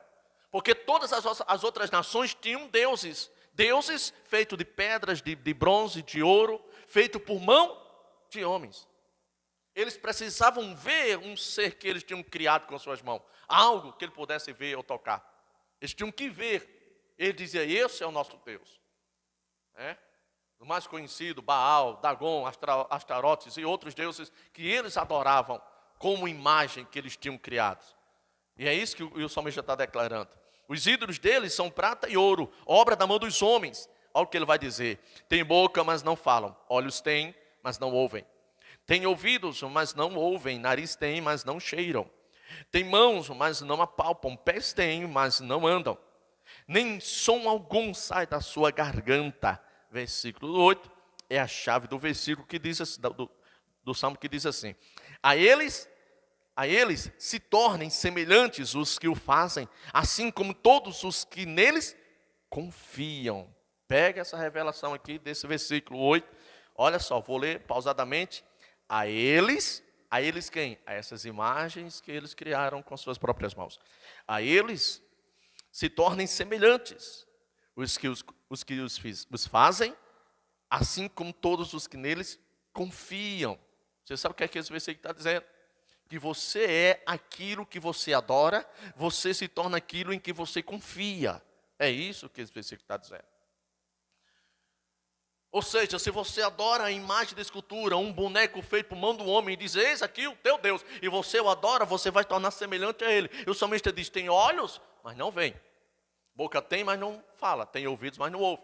Porque todas as outras nações tinham deuses. Deuses feitos de pedras, de bronze, de ouro, feito por mão de homens. Eles precisavam ver um ser que eles tinham criado com suas mãos. Algo que ele pudesse ver ou tocar. Eles tinham que ver. Ele dizia, esse é o nosso Deus. O mais conhecido, Baal, Dagon, Astarotes e outros deuses que eles adoravam como imagem que eles tinham criado. E é isso que o salmista está declarando. Os ídolos deles são prata e ouro, obra da mão dos homens. Olha o que ele vai dizer. Tem boca, mas não falam. Olhos têm, mas não ouvem. Tem ouvidos, mas não ouvem. Nariz tem, mas não cheiram. Tem mãos, mas não apalpam. Pés têm, mas não andam. Nem som algum sai da sua garganta. Versículo 8 é a chave do versículo que diz assim, do salmo que diz assim: a eles se tornem semelhantes os que o fazem, assim como todos os que neles confiam. Pega essa revelação aqui desse versículo 8. Olha só, vou ler pausadamente. A eles quem? A essas imagens que eles criaram com suas próprias mãos. A eles se tornem semelhantes os que os fazem, assim como todos os que neles confiam. Você sabe o que é que esse versículo está dizendo? Que você é aquilo que você adora, você se torna aquilo em que você confia. É isso que esse versículo está dizendo. Ou seja, se você adora a imagem da escultura, um boneco feito por mão do homem, e diz, eis aqui o teu Deus, e você o adora, você vai tornar semelhante a ele. E o salmista diz, tem olhos, mas não vem. Boca tem, mas não fala. Tem ouvidos, mas não ouve.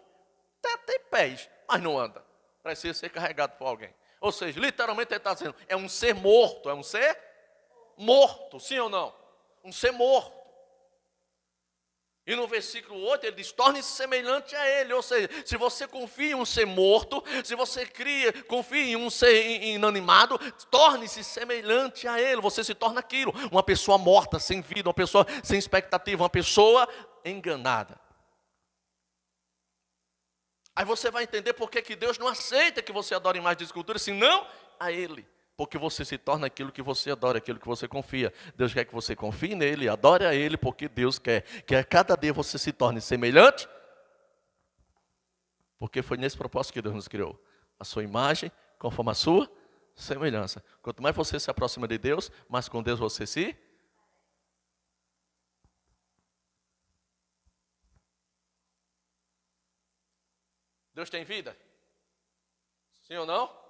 Até tem pés, mas não anda. Precisa ser carregado por alguém. Ou seja, literalmente ele está dizendo, é um ser morto. É um ser morto, sim ou não? Um ser morto. E no versículo 8 ele diz, torne-se semelhante a ele. Ou seja, se você confia em um ser morto, se você confia em um ser inanimado, torne-se semelhante a ele. Você se torna aquilo, uma pessoa morta, sem vida, uma pessoa sem expectativa, uma pessoa enganada. Aí você vai entender por que Deus não aceita que você adore imagem de escultura, senão a ele. Porque você se torna aquilo que você adora, aquilo que você confia. Deus quer que você confie nele, adore a ele, porque Deus quer que a cada dia você se torne semelhante. Porque foi nesse propósito que Deus nos criou. A sua imagem, conforme a sua semelhança. Quanto mais você se aproxima de Deus, mais com Deus você se... Deus tem vida? Sim ou não?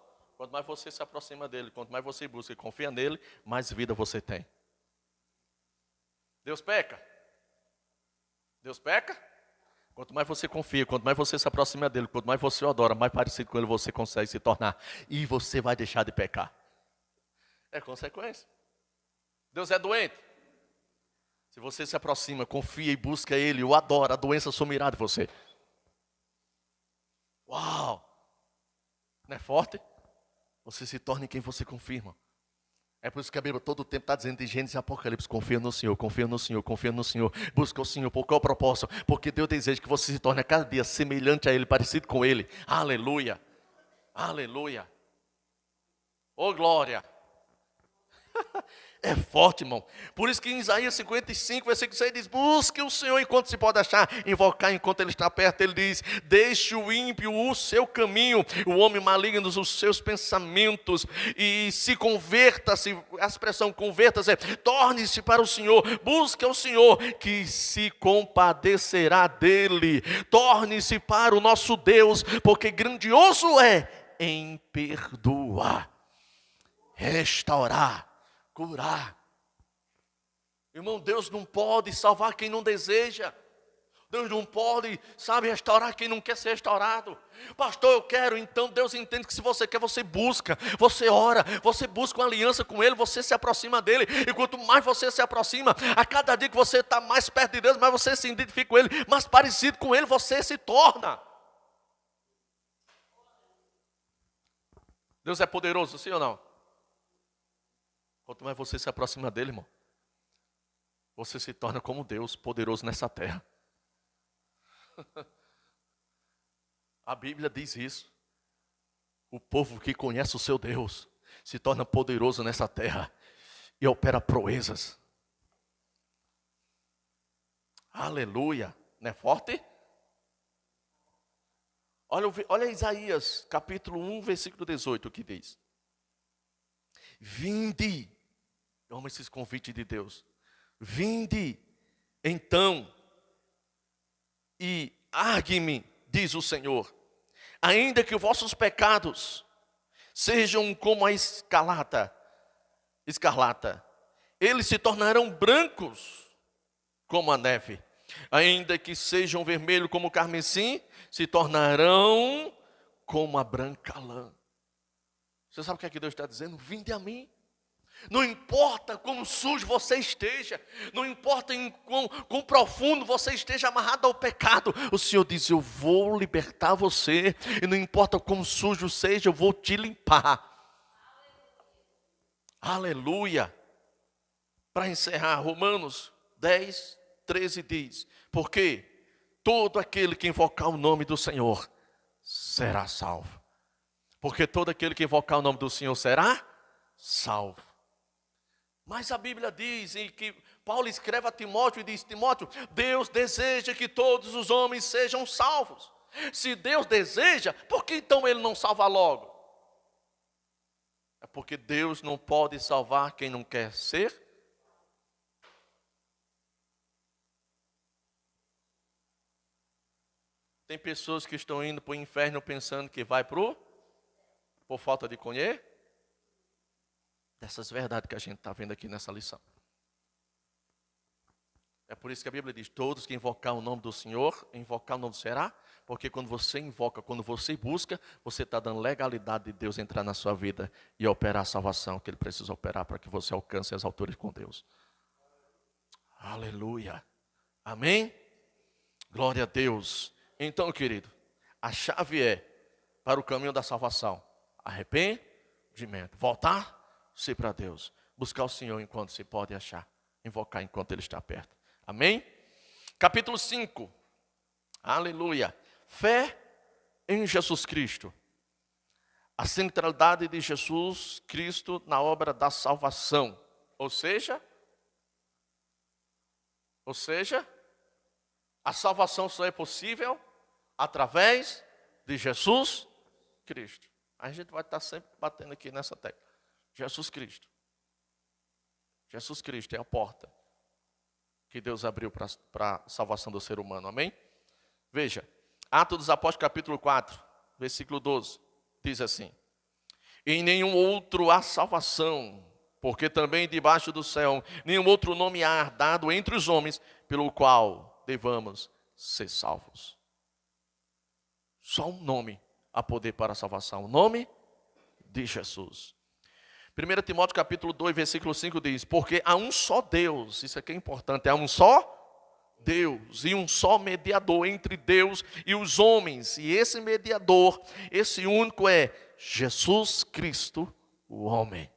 Quanto mais você se aproxima dele, quanto mais você busca e confia nele, mais vida você tem. Deus peca? Deus peca? Quanto mais você confia, quanto mais você se aproxima dele, quanto mais você o adora, mais parecido com ele você consegue se tornar. E você vai deixar de pecar. É consequência. Deus é doente. Se você se aproxima, confia e busca ele, o adora, a doença sumirá de você. Uau! Não é forte? Você se torna em quem você confirma. É por isso que a Bíblia todo o tempo está dizendo de Gênesis e Apocalipse: confia no Senhor, confia no Senhor, confia no Senhor. Busca o Senhor. Por qual propósito? Porque Deus deseja que você se torne a cada dia semelhante a Ele, parecido com Ele. Aleluia. Aleluia. Oh glória. É forte, irmão. Por isso que em Isaías 55, versículo 6 diz: busque o Senhor enquanto se pode achar, invocar enquanto Ele está perto. Ele diz: deixe o ímpio o seu caminho, o homem maligno os seus pensamentos, e se converta-se, a expressão converta-se, torne-se para o Senhor, busque o Senhor, que se compadecerá dele. Torne-se para o nosso Deus, porque grandioso é em perdoar, restaurar, curar. Irmão, Deus não pode salvar quem não deseja. Deus não pode, restaurar quem não quer ser restaurado. Pastor, eu quero. Então Deus entende que se você quer, você busca, você ora, você busca uma aliança com Ele, você se aproxima dEle. E quanto mais você se aproxima, a cada dia que você está mais perto de Deus, mais você se identifica com Ele, mais parecido com Ele você se torna. Deus é poderoso, sim ou não? Quanto mais você se aproxima dele, irmão, você se torna como Deus, poderoso nessa terra. A Bíblia diz isso. O povo que conhece o seu Deus se torna poderoso nessa terra e opera proezas. Aleluia. Não é forte? Olha Isaías, capítulo 1, versículo 18, que diz: vinde. Eu amo esses convites de Deus. Vinde, então, e argue-me, diz o Senhor, ainda que vossos pecados sejam como a escarlata, eles se tornarão brancos como a neve. Ainda que sejam vermelhos como o carmesim, se tornarão como a branca lã. Você sabe o que é que Deus está dizendo? Vinde a mim. Não importa quão sujo você esteja, não importa em quão profundo você esteja amarrado ao pecado, o Senhor diz: eu vou libertar você, e não importa quão sujo seja, eu vou te limpar. Aleluia. Para encerrar, Romanos 10, 13 diz: porque todo aquele que invocar o nome do Senhor será salvo. Porque todo aquele que invocar o nome do Senhor será salvo. Mas a Bíblia diz, e que Paulo escreve a Timóteo e diz: Timóteo, Deus deseja que todos os homens sejam salvos. Se Deus deseja, por que então Ele não salva logo? É porque Deus não pode salvar quem não quer ser. Tem pessoas que estão indo para o inferno pensando que vai por falta de conhecer. Dessas verdades que a gente está vendo aqui nessa lição. É por isso que a Bíblia diz: todos que invocar o nome do Senhor, invocar o nome será, porque quando você invoca, quando você busca, você está dando legalidade de Deus entrar na sua vida e operar a salvação que Ele precisa operar para que você alcance as alturas com Deus. Aleluia. Amém? Glória a Deus. Então, querido, a chave é para o caminho da salvação: arrependimento, voltar-se para Deus, buscar o Senhor enquanto se pode achar, invocar enquanto Ele está perto. Amém? Capítulo 5. Aleluia. Fé em Jesus Cristo. A centralidade de Jesus Cristo na obra da salvação. Ou seja, a salvação só é possível através de Jesus Cristo. A gente vai estar sempre batendo aqui nessa tecla. Jesus Cristo. Jesus Cristo é a porta que Deus abriu para a salvação do ser humano. Amém? Veja, Atos dos Apóstolos capítulo 4, versículo 12, diz assim: Em nenhum outro há salvação, porque também debaixo do céu nenhum outro nome há dado entre os homens, pelo qual devamos ser salvos. Só um nome há poder para a salvação, o nome de Jesus. 1 Timóteo capítulo 2, versículo 5 diz: porque há um só Deus, isso aqui é importante, há um só Deus e um só mediador entre Deus e os homens, e esse mediador, esse único é Jesus Cristo, o homem.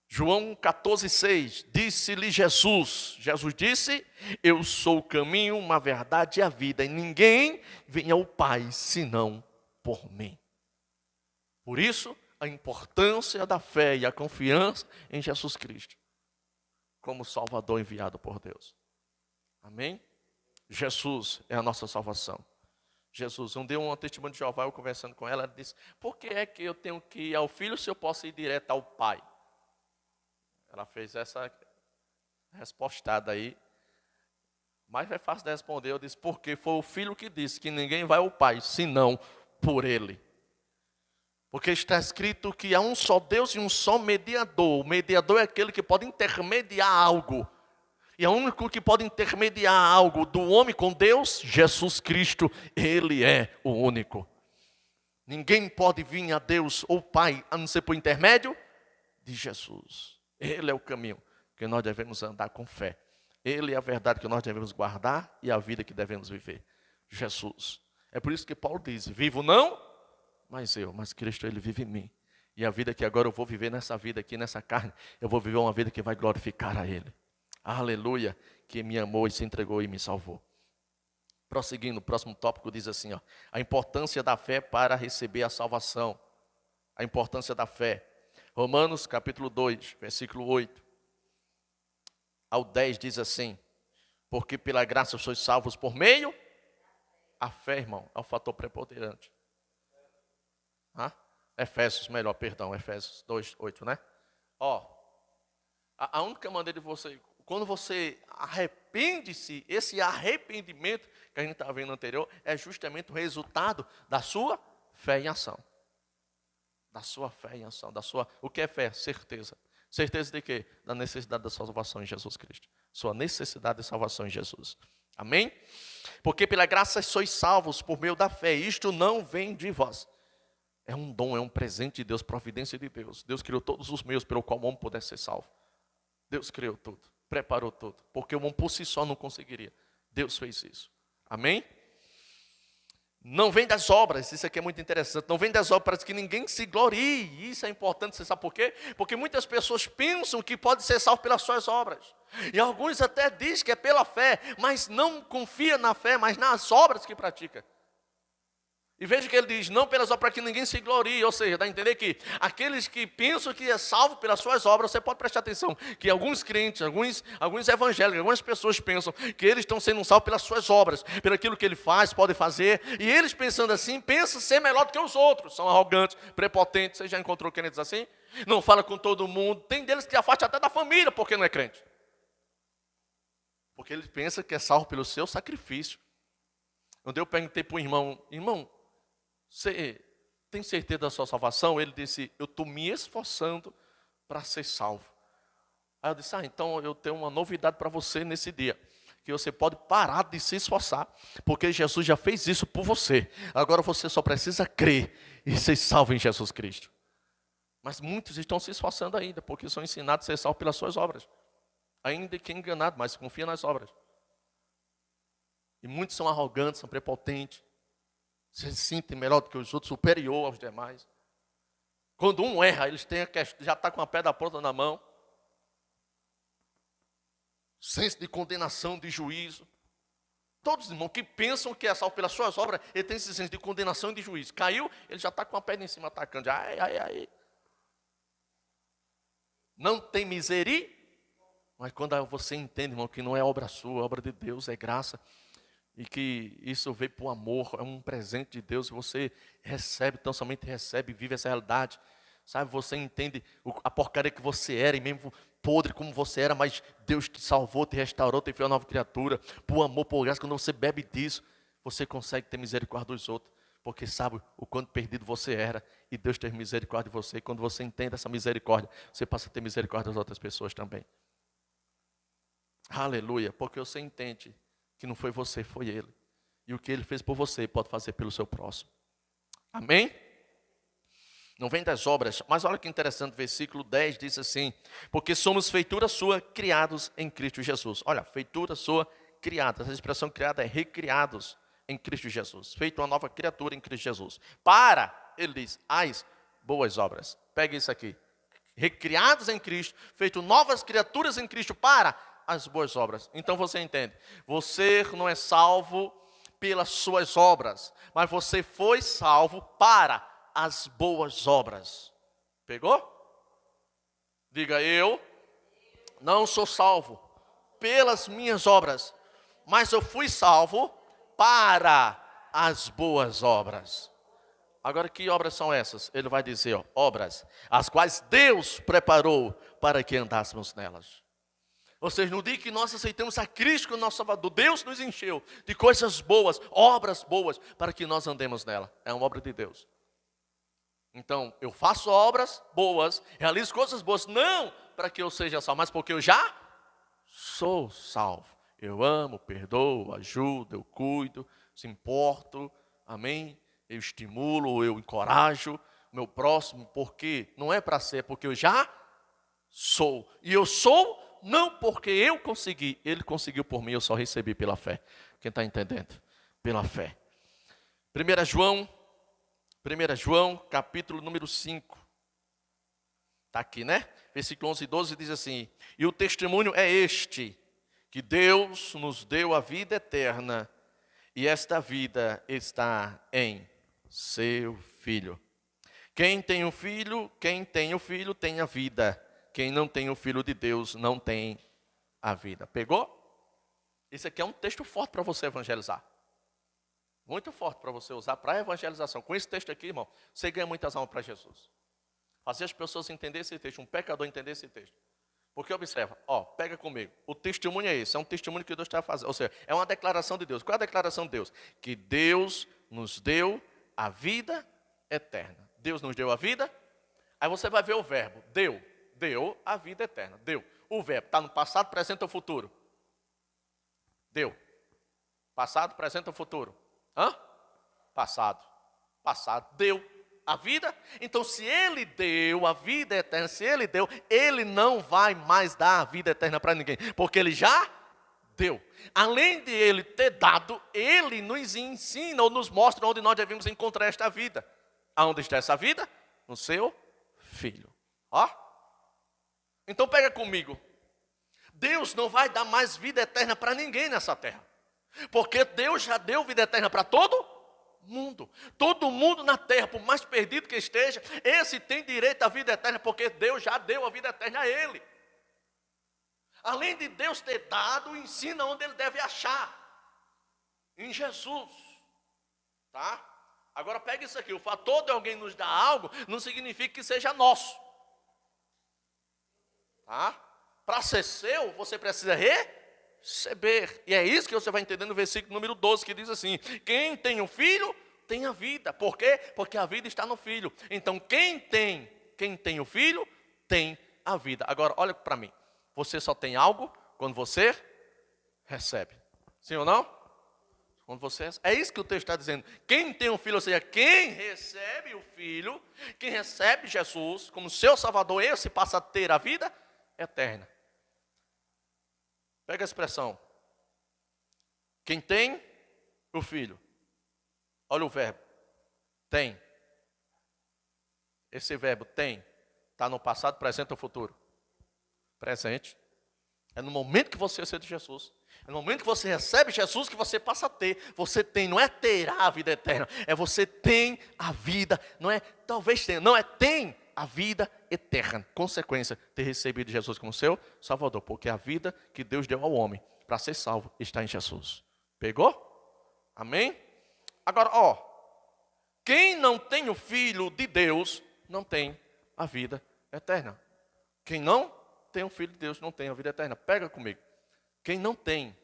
João 14,6, disse-lhe Jesus disse: eu sou o caminho, uma verdade e a vida, e ninguém vem ao Pai senão por mim. Por isso, a importância da fé e a confiança em Jesus Cristo como Salvador enviado por Deus. Amém? Jesus é a nossa salvação. Jesus, um dia um testemunho de Jeová, eu conversando com ela disse: por que é que eu tenho que ir ao filho se eu posso ir direto ao pai? Ela fez essa respostada aí, mas é fácil de responder. Eu disse: porque foi o filho que disse que ninguém vai ao pai, senão por ele. Porque está escrito que há um só Deus e um só mediador. O mediador é aquele que pode intermediar algo. E é o único que pode intermediar algo do homem com Deus, Jesus Cristo, Ele é o único. Ninguém pode vir a Deus ou Pai, a não ser por intermédio de Jesus. Ele é o caminho que nós devemos andar com fé. Ele é a verdade que nós devemos guardar e a vida que devemos viver. Jesus. É por isso que Paulo diz: vivo não, mas Cristo, Ele vive em mim. E a vida que agora eu vou viver nessa vida aqui, nessa carne, eu vou viver uma vida que vai glorificar a Ele. Aleluia, que me amou e se entregou e me salvou. Prosseguindo, o próximo tópico diz assim, ó, a importância da fé para receber a salvação. A importância da fé. Romanos capítulo 2, versículo 8 ao 10 diz assim: porque pela graça sois salvos por meio, a fé, irmão, é um fator preponderante. Efésios 2, 8, né? Ó, a única maneira de você, quando você arrepende-se, esse arrependimento que a gente estava vendo anterior, é justamente o resultado da sua fé em ação. Da sua fé em ação, o que é fé? Certeza. Certeza de quê? Da necessidade da salvação em Jesus Cristo. Sua necessidade de salvação em Jesus. Amém? Porque pela graça sois salvos por meio da fé. Isto não vem de vós. É um dom, é um presente de Deus, providência de Deus. Deus criou todos os meios pelo qual o homem pudesse ser salvo. Deus criou tudo, preparou tudo. Porque o homem por si só não conseguiria. Deus fez isso. Amém? Não vem das obras, isso aqui é muito interessante. Não vem das obras para que ninguém se glorie. Isso é importante, você sabe por quê? Porque muitas pessoas pensam que pode ser salvo pelas suas obras. E alguns até dizem que é pela fé, mas não confia na fé, mas nas obras que pratica. E veja que ele diz, não pelas obras para que ninguém se glorie. Ou seja, dá a entender que aqueles que pensam que é salvo pelas suas obras, você pode prestar atenção, que alguns crentes, alguns evangélicos, algumas pessoas pensam que eles estão sendo salvos pelas suas obras, pelo aquilo que ele faz, pode fazer. E eles pensando assim, pensam ser melhor do que os outros. São arrogantes, prepotentes. Você já encontrou crentes assim? Não fala com todo mundo. Tem deles que afasta até da família porque não é crente. Porque ele pensa que é salvo pelo seu sacrifício. Quando eu perguntei para o irmão, você tem certeza da sua salvação? Ele disse, eu estou me esforçando para ser salvo. Aí eu disse, então eu tenho uma novidade para você nesse dia. Que você pode parar de se esforçar, porque Jesus já fez isso por você. Agora você só precisa crer e ser salvo em Jesus Cristo. Mas muitos estão se esforçando ainda, porque são ensinados a ser salvos pelas suas obras. Ainda que enganado, mas confia nas obras. E muitos são arrogantes, são prepotentes. Se sentem melhor do que os outros, superior aos demais. Quando um erra, eles têm já está com a pedra pronta na mão. Senso de condenação, de juízo. Todos os irmãos que pensam que é salvo pelas suas obras, ele tem esse senso de condenação e de juízo. Caiu, ele já está com a pedra em cima atacando. Ai. Não tem misericórdia. Mas quando você entende, irmão, que não é obra sua, é obra de Deus, é graça. E que isso veio por amor, é um presente de Deus. Você recebe, tão somente recebe, vive essa realidade. Sabe, você entende a porcaria que você era, e mesmo podre como você era, mas Deus te salvou, te restaurou, te fez uma nova criatura. Por amor, por graça, quando você bebe disso, você consegue ter misericórdia dos outros. porque sabe o quanto perdido você era, e Deus teve misericórdia de você, e quando você entende essa misericórdia, você passa a ter misericórdia das outras pessoas também. Aleluia, porque você entende que não foi você, foi Ele. E o que Ele fez por você, pode fazer pelo seu próximo. Amém? Não vem das obras, mas olha que interessante, versículo 10 diz assim: porque somos feitura sua, criados em Cristo Jesus. Olha, feitura sua, criada, essa expressão criada é recriados em Cristo Jesus. Feito uma nova criatura em Cristo Jesus. Para, ele diz, as boas obras. Pega isso aqui. Recriados em Cristo, feito novas criaturas em Cristo para as boas obras. Então você entende, você não é salvo pelas suas obras, mas você foi salvo para as boas obras. Pegou? Diga, eu não sou salvo pelas minhas obras, mas eu fui salvo para as boas obras. Agora, que obras são essas? Ele vai dizer, ó, obras, as quais Deus preparou para que andássemos nelas. Ou seja, no dia que nós aceitamos a Cristo como nosso Salvador, Deus nos encheu de coisas boas, obras boas, para que nós andemos nela. É uma obra de Deus. Então, eu faço obras boas, realizo coisas boas, não para que eu seja salvo, mas porque eu já sou salvo. Eu amo, perdoo, ajudo, eu cuido, se importo, amém? Eu estimulo, eu encorajo o meu próximo, porque não é para ser, é porque eu já sou. E eu sou não porque eu consegui, Ele conseguiu por mim, eu só recebi pela fé. Quem está entendendo? Pela fé. 1 João, capítulo número 5. Está aqui, né? Versículo 11 e 12 diz assim: e o testemunho é este, que Deus nos deu a vida eterna, e esta vida está em seu Filho. Quem tem o Filho tem a vida. Quem não tem o Filho de Deus não tem a vida. Pegou? Isso aqui é um texto forte para você evangelizar. Muito forte para você usar para evangelização. Com esse texto aqui, irmão, você ganha muitas almas para Jesus. Fazer as pessoas entenderem esse texto, um pecador entender esse texto. Porque observa, ó, pega comigo. O testemunho é esse, é um testemunho que Deus está fazendo. Ou seja, é uma declaração de Deus. Qual é a declaração de Deus? Que Deus nos deu a vida eterna. Deus nos deu a vida. Aí você vai ver o verbo, deu a vida eterna, deu. O verbo está no passado, presente ou futuro? Deu. Passado, presente ou futuro? Passado, deu a vida. Então, se Ele deu a vida eterna, se Ele deu, Ele não vai mais dar a vida eterna para ninguém, porque Ele já deu. Além de Ele ter dado, Ele nos ensina ou nos mostra onde nós devemos encontrar esta vida. Aonde está essa vida? No seu Filho. Ó. Então pega comigo. Deus não vai dar mais vida eterna para ninguém nessa terra. Porque Deus já deu vida eterna para todo mundo. Todo mundo na terra, por mais perdido que esteja, esse tem direito à vida eterna, porque Deus já deu a vida eterna a ele. Além de Deus ter dado, ensina onde ele deve achar. Em Jesus. Tá? Agora pega isso aqui, o fator de alguém nos dar algo, não significa que seja nosso. Tá? Para ser seu, você precisa receber. E é isso que você vai entender no versículo número 12, que diz assim: quem tem o Filho, tem a vida. Por quê? Porque a vida está no Filho. Então quem tem o Filho, tem a vida. Agora, olha para mim. Você só tem algo quando você recebe. Sim ou não? Quando você recebe. É isso que o texto está dizendo. Quem tem o Filho, ou seja, quem recebe o Filho, quem recebe Jesus como seu Salvador, esse passa a ter a vida eterna. Pega a expressão. Quem tem o Filho. Olha o verbo. Tem. Esse verbo tem. Está no passado, presente ou futuro? Presente. É no momento que você aceita Jesus. É no momento que você recebe Jesus que você passa a ter. Você tem, não é terá a vida eterna. É você tem a vida. Não é talvez tenha. Não é tem a vida eterna. Consequência, ter recebido Jesus como seu Salvador. Porque a vida que Deus deu ao homem para ser salvo está em Jesus. Pegou? Amém? Agora, ó. Quem não tem o Filho de Deus, não tem a vida eterna. Quem não tem o Filho de Deus, não tem a vida eterna. Pega comigo. Quem não tem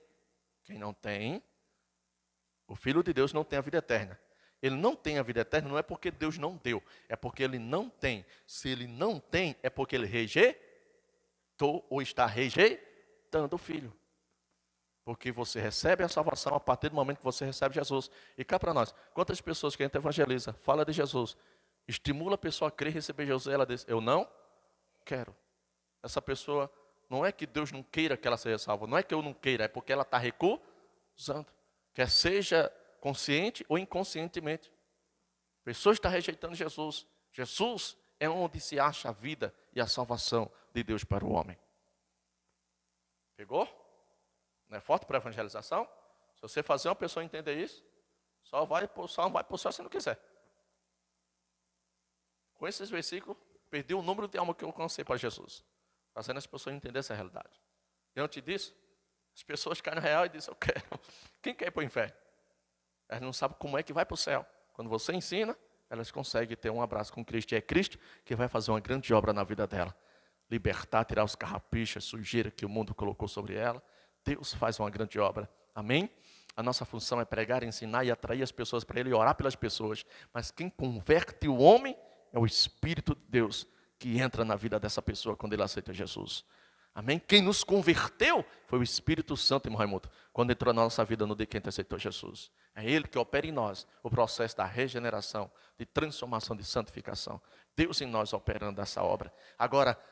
o Filho de Deus não tem a vida eterna. Ele não tem a vida eterna, não é porque Deus não deu, é porque ele não tem. Se ele não tem, é porque ele rejeitou ou está rejeitando o Filho. Porque você recebe a salvação a partir do momento que você recebe Jesus. E cá para nós, quantas pessoas que a gente evangeliza, fala de Jesus, estimula a pessoa a crer e receber Jesus, e ela diz, eu não quero. Essa pessoa, não é que Deus não queira que ela seja salva, não é que eu não queira, é porque ela está recusando. Quer seja consciente ou inconscientemente. A pessoa está rejeitando Jesus. Jesus é onde se acha a vida e a salvação de Deus para o homem. Pegou? Não é forte para a evangelização? Se você fazer uma pessoa entender isso, só vai para o céu se não quiser. Com esses versículos, perdi o número de alma que eu alcancei para Jesus. Fazendo as pessoas entenderem essa realidade. Diante disso, as pessoas caem no real e dizem, eu quero. Quem quer ir para o inferno? Elas não sabem como é que vai para o céu. Quando você ensina, elas conseguem ter um abraço com Cristo. E é Cristo que vai fazer uma grande obra na vida dela. Libertar, tirar os carrapichos, sujeira que o mundo colocou sobre ela. Deus faz uma grande obra. Amém? A nossa função é pregar, ensinar e atrair as pessoas para Ele e orar pelas pessoas. Mas quem converte o homem é o Espírito de Deus que entra na vida dessa pessoa quando ele aceita Jesus. Amém? Quem nos converteu foi o Espírito Santo, irmão Raimundo, quando entrou na nossa vida no dia que a gente aceitou Jesus. É Ele que opera em nós o processo da regeneração, de transformação, de santificação. Deus em nós operando essa obra. Agora,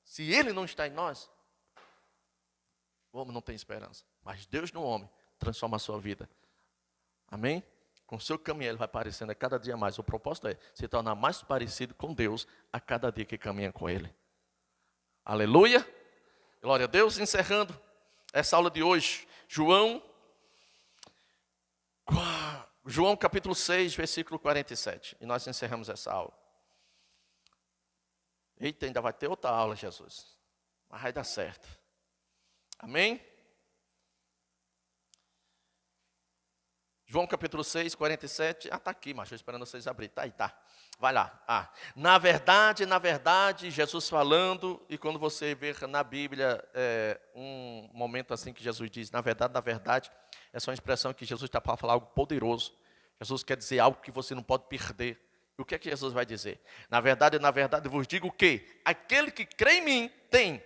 se Ele não está em nós, o homem não tem esperança. Mas Deus no homem transforma a sua vida. Amém? Com o seu caminho ele vai parecendo a cada dia mais. O propósito é se tornar mais parecido com Deus a cada dia que caminha com Ele. Aleluia! Glória a Deus. Encerrando essa aula de hoje. João capítulo 6, versículo 47. E nós encerramos essa aula. Eita, ainda vai ter outra aula, Jesus. Mas vai dar certo. Amém? João capítulo 6, 47. Ah, está aqui, mas estou esperando vocês abrir. Tá aí, tá. Vai lá. Na verdade, Jesus falando, e quando você vê na Bíblia um momento assim que Jesus diz, na verdade, essa é uma expressão que Jesus está para falar algo poderoso. Jesus quer dizer algo que você não pode perder. E o que é que Jesus vai dizer? Na verdade, eu vos digo que aquele que crê em mim tem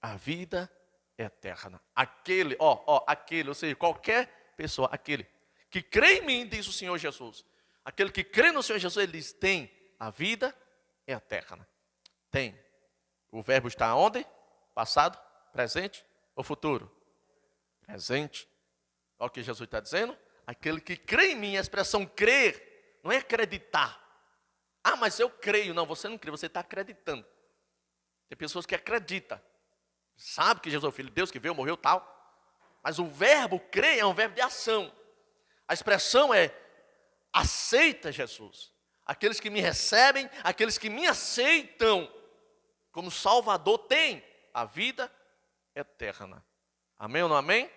a vida eterna. Aquele, ou seja, qualquer pessoa, aquele que crê em mim, diz o Senhor Jesus. Aquele que crê no Senhor Jesus, ele diz, tem a vida eterna. Tem. O verbo está onde? Passado, presente ou futuro? Presente. Olha o que Jesus está dizendo. Aquele que crê em mim, a expressão crer, não é acreditar. Ah, mas eu creio. Não, você não crê, você está acreditando. Tem pessoas que acreditam. Sabe que Jesus é o Filho de Deus, que veio, morreu, tal. Mas o verbo crer é um verbo de ação. A expressão é aceita Jesus. Aqueles que me recebem, aqueles que me aceitam como Salvador têm a vida eterna. Amém ou não amém?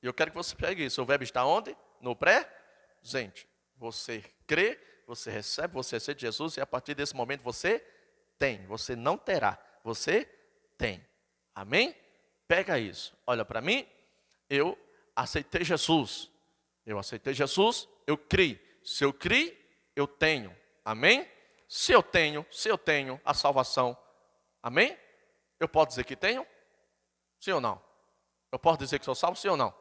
E eu quero que você pegue isso. O verbo está onde? No presente. Você crê, você recebe, você aceita Jesus e a partir desse momento você tem. Você não terá, você tem. Amém? Pega isso. Olha para mim. Eu aceitei Jesus. Eu aceitei Jesus, eu criei. Se eu criei, eu tenho. Amém? Se eu tenho a salvação. Amém? Eu posso dizer que tenho? Sim ou não? Eu posso dizer que sou salvo? Sim ou não?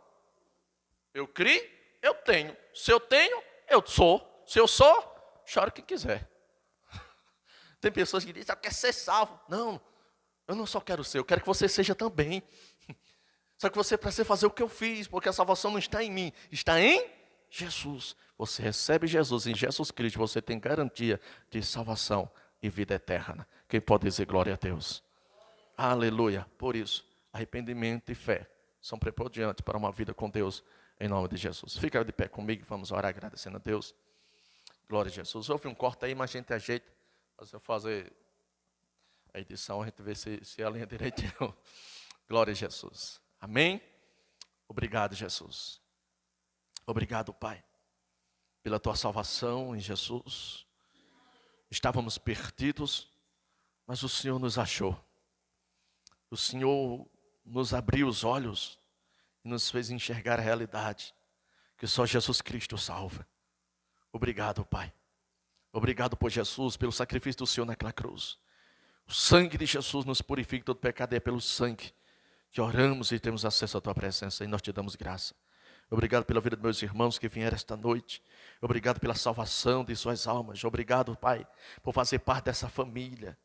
Eu criei, eu tenho. Se eu tenho, eu sou. Se eu sou, chora quem quiser. Tem pessoas que dizem, quer ser salvo. Não, eu não só quero ser, eu quero que você seja também. Só que você precisa fazer o que eu fiz, porque a salvação não está em mim, está em Jesus. Você recebe Jesus em Jesus Cristo, você tem garantia de salvação e vida eterna. Quem pode dizer glória a Deus? Aleluia. Por isso, arrependimento e fé são preponderados para uma vida com Deus, em nome de Jesus. Fica de pé comigo e vamos orar agradecendo a Deus. Glória a Jesus. Houve um corte aí, mas a gente ajeita. Se eu fazer a edição, a gente vê se a linha direitinho. Glória a Jesus. Amém? Obrigado, Jesus. Obrigado, Pai, pela Tua salvação em Jesus. Estávamos perdidos, mas o Senhor nos achou. O Senhor nos abriu os olhos e nos fez enxergar a realidade, que só Jesus Cristo salva. Obrigado, Pai. Obrigado por Jesus, pelo sacrifício do Senhor naquela cruz. O sangue de Jesus nos purifica de todo pecado, e é pelo sangue que oramos e temos acesso à Tua presença, e nós te damos graça. Obrigado pela vida dos meus irmãos que vieram esta noite. Obrigado pela salvação de suas almas. Obrigado, Pai, por fazer parte dessa família.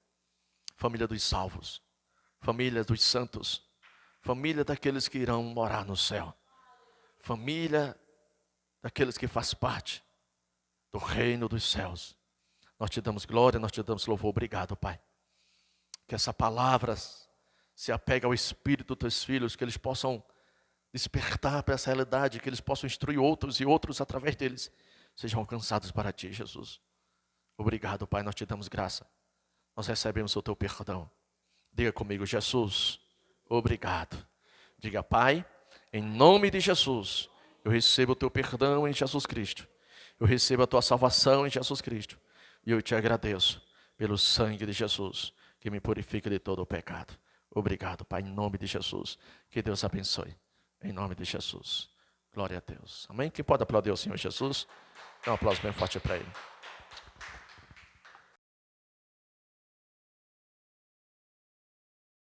Família dos salvos. Família dos santos. Família daqueles que irão morar no céu. Família daqueles que faz parte do reino dos céus. Nós te damos glória, nós te damos louvor. Obrigado, Pai. Que essa palavra se apegue ao espírito dos teus filhos, que eles possam despertar para essa realidade, que eles possam instruir outros e outros através deles sejam alcançados para ti, Jesus. Obrigado, Pai, nós te damos graça. Nós recebemos o teu perdão. Diga comigo, Jesus, obrigado. Diga, Pai, em nome de Jesus, eu recebo o teu perdão em Jesus Cristo. Eu recebo a tua salvação em Jesus Cristo. E eu te agradeço pelo sangue de Jesus, que me purifica de todo o pecado. Obrigado, Pai, em nome de Jesus. Que Deus abençoe. Em nome de Jesus. Glória a Deus. Amém? Quem pode aplaudir o Senhor Jesus? Dá um aplauso bem forte para Ele.